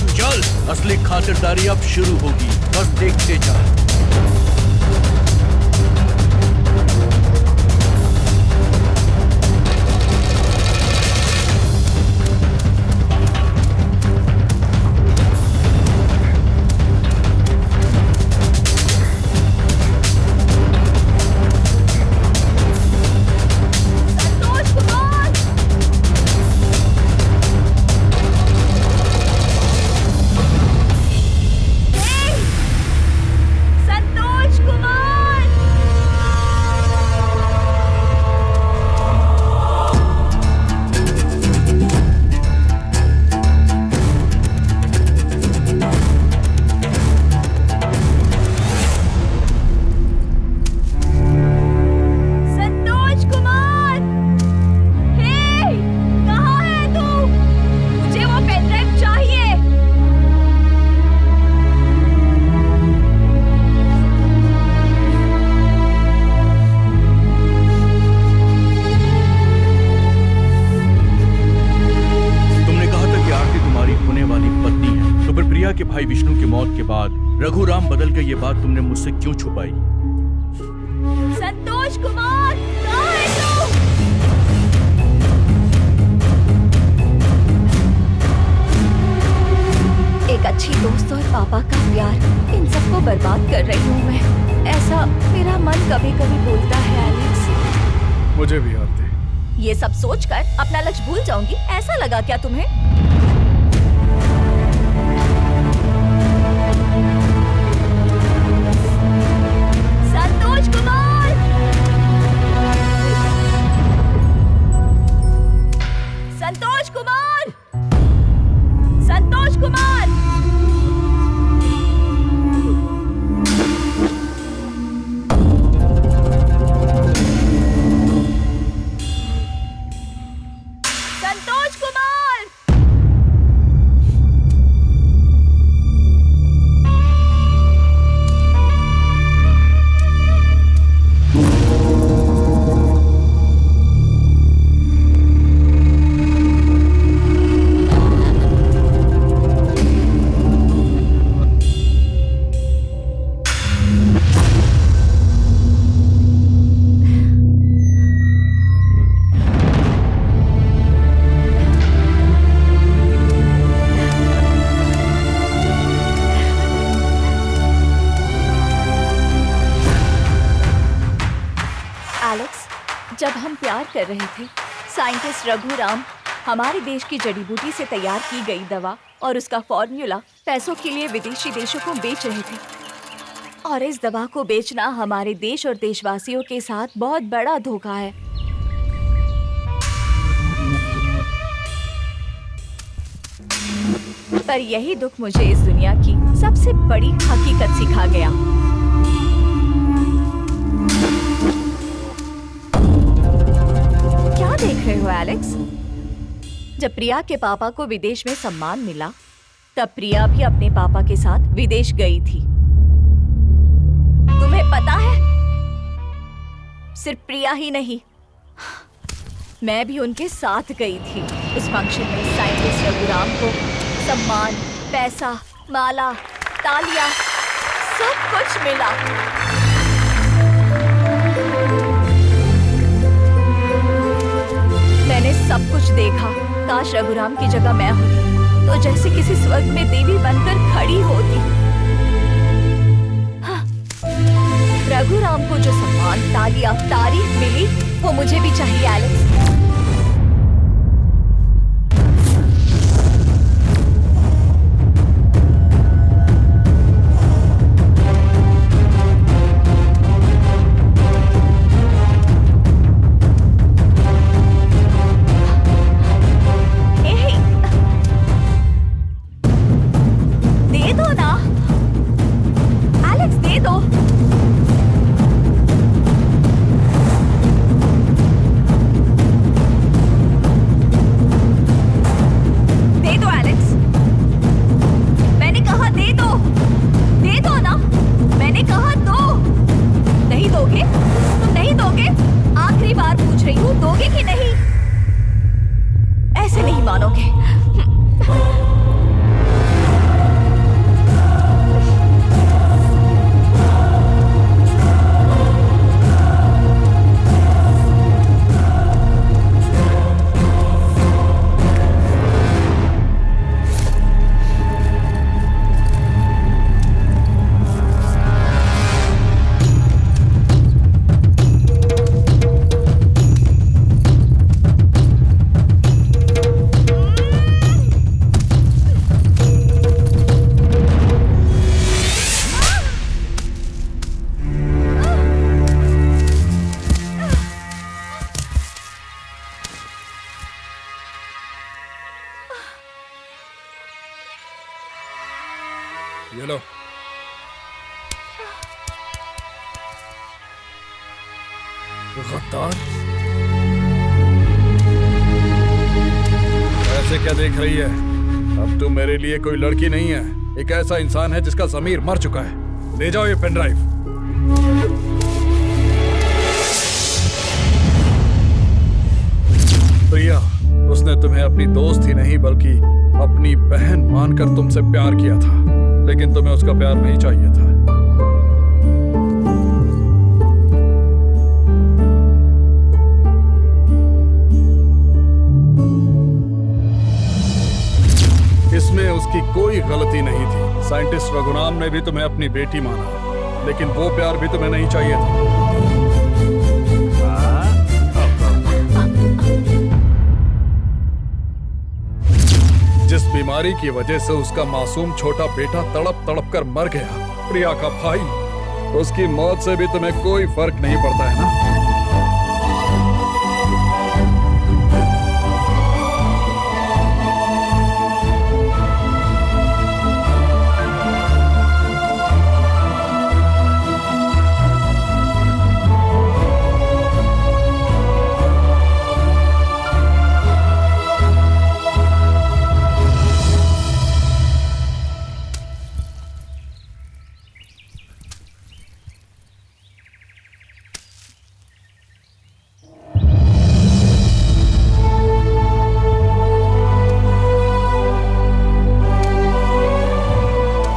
चल, असली खातिरदारी अब शुरू होगी, बस देखते जा। के भाई विष्णु की मौत के बाद रघुराम बदल गए, ये बात तुमने मुझसे क्यों छुपाई? संतोष कुमार, कहाँ है तू? एक अच्छी दोस्त और पापा का प्यार, इन सबको बर्बाद कर रही हूँ मैं। ऐसा मेरा मन कभी कभी बोलता है एलेक्स। मुझे भी आरती। ये सब सोचकर अपना लक्ष्य भूल जाऊंगी, ऐसा लगा क्या तुम्हें? संतोष कुमार! संतोष कुमार! संतोष कुमार! संतोष कुमार! जब हम प्यार कर रहे थे, साइंटिस्ट रघुराम हमारे देश की जड़ी बूटी से तैयार की गई दवा और उसका फॉर्मूला पैसों के लिए विदेशी देशों को बेच रहे थे। और इस दवा को बेचना हमारे देश और देशवासियों के साथ बहुत बड़ा धोखा है। पर यही दुख मुझे इस दुनिया की सबसे बड़ी हकीकत सिखा गया। क्या देख रहे हो एलेक्स? जब प्रिया के पापा को विदेश में सम्मान मिला, तब प्रिया भी अपने पापा के साथ विदेश गई थी। तुम्हें पता है, सिर्फ प्रिया ही नहीं, मैं भी उनके साथ गई थी। उस फंक्शन में साइंटिस्ट रघुराम को सम्मान, पैसा, माला, तालियां, सब कुछ मिला। सब कुछ देखा। काश रघुराम की जगह मैं होती तो जैसे किसी स्वर्ग में देवी बनकर खड़ी होती। हाँ। रघुराम को जो सम्मान, तालियां, तारीफ मिली वो मुझे भी चाहिए एलेक्स। ये लो। गद्दार, ऐसे क्या देख रही है? अब तुम मेरे लिए कोई लड़की नहीं है, एक ऐसा इंसान है जिसका ज़मीर मर चुका है। ले जाओ ये पेन ड्राइव। प्रिया, उसने तुम्हें अपनी दोस्त ही नहीं बल्कि अपनी बहन मानकर तुमसे प्यार किया था, लेकिन तुम्हें उसका प्यार नहीं चाहिए था। इसमें उसकी कोई गलती नहीं थी। साइंटिस्ट रघुराम ने भी तुम्हें अपनी बेटी माना, लेकिन वो प्यार भी तुम्हें नहीं चाहिए था। जिस बीमारी की वजह से उसका मासूम छोटा बेटा तड़प तड़प कर मर गया, प्रिया का भाई, उसकी मौत से भी तुम्हें कोई फर्क नहीं पड़ता है ना?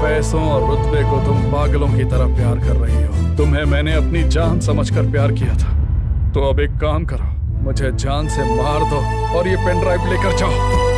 पैसों और रुतबे को तुम पागलों की तरह प्यार कर रही हो। तुम्हें मैंने अपनी जान समझकर प्यार किया था, तो अब एक काम करो, मुझे जान से मार दो और ये पेन ड्राइव लेकर जाओ।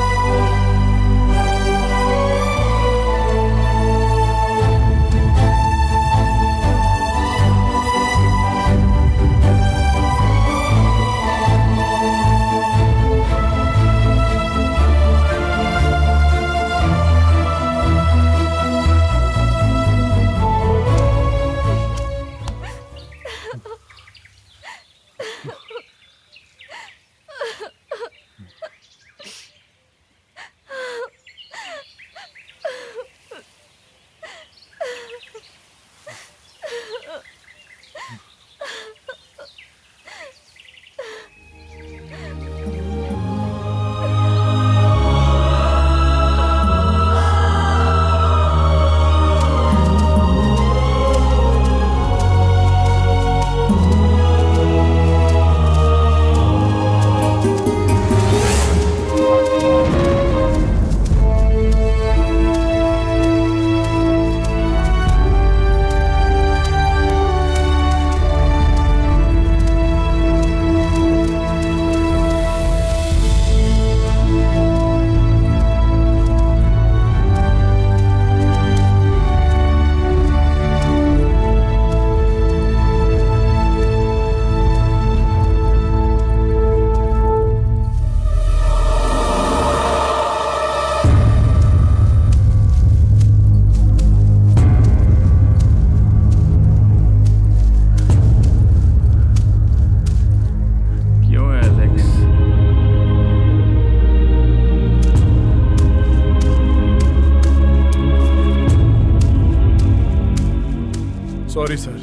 Sorry sir.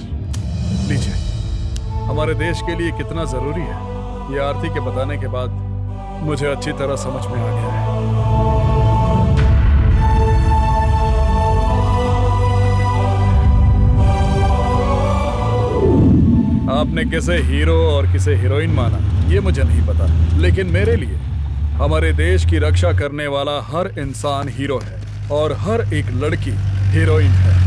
लीजिए, हमारे देश के लिए कितना जरूरी है ये आरती के बताने के बाद मुझे अच्छी तरह समझ में आ गया है। आपने किसे हीरो और किसे हीरोइन माना ये मुझे नहीं पता, लेकिन मेरे लिए हमारे देश की रक्षा करने वाला हर इंसान हीरो है और हर एक लड़की हीरोइन है।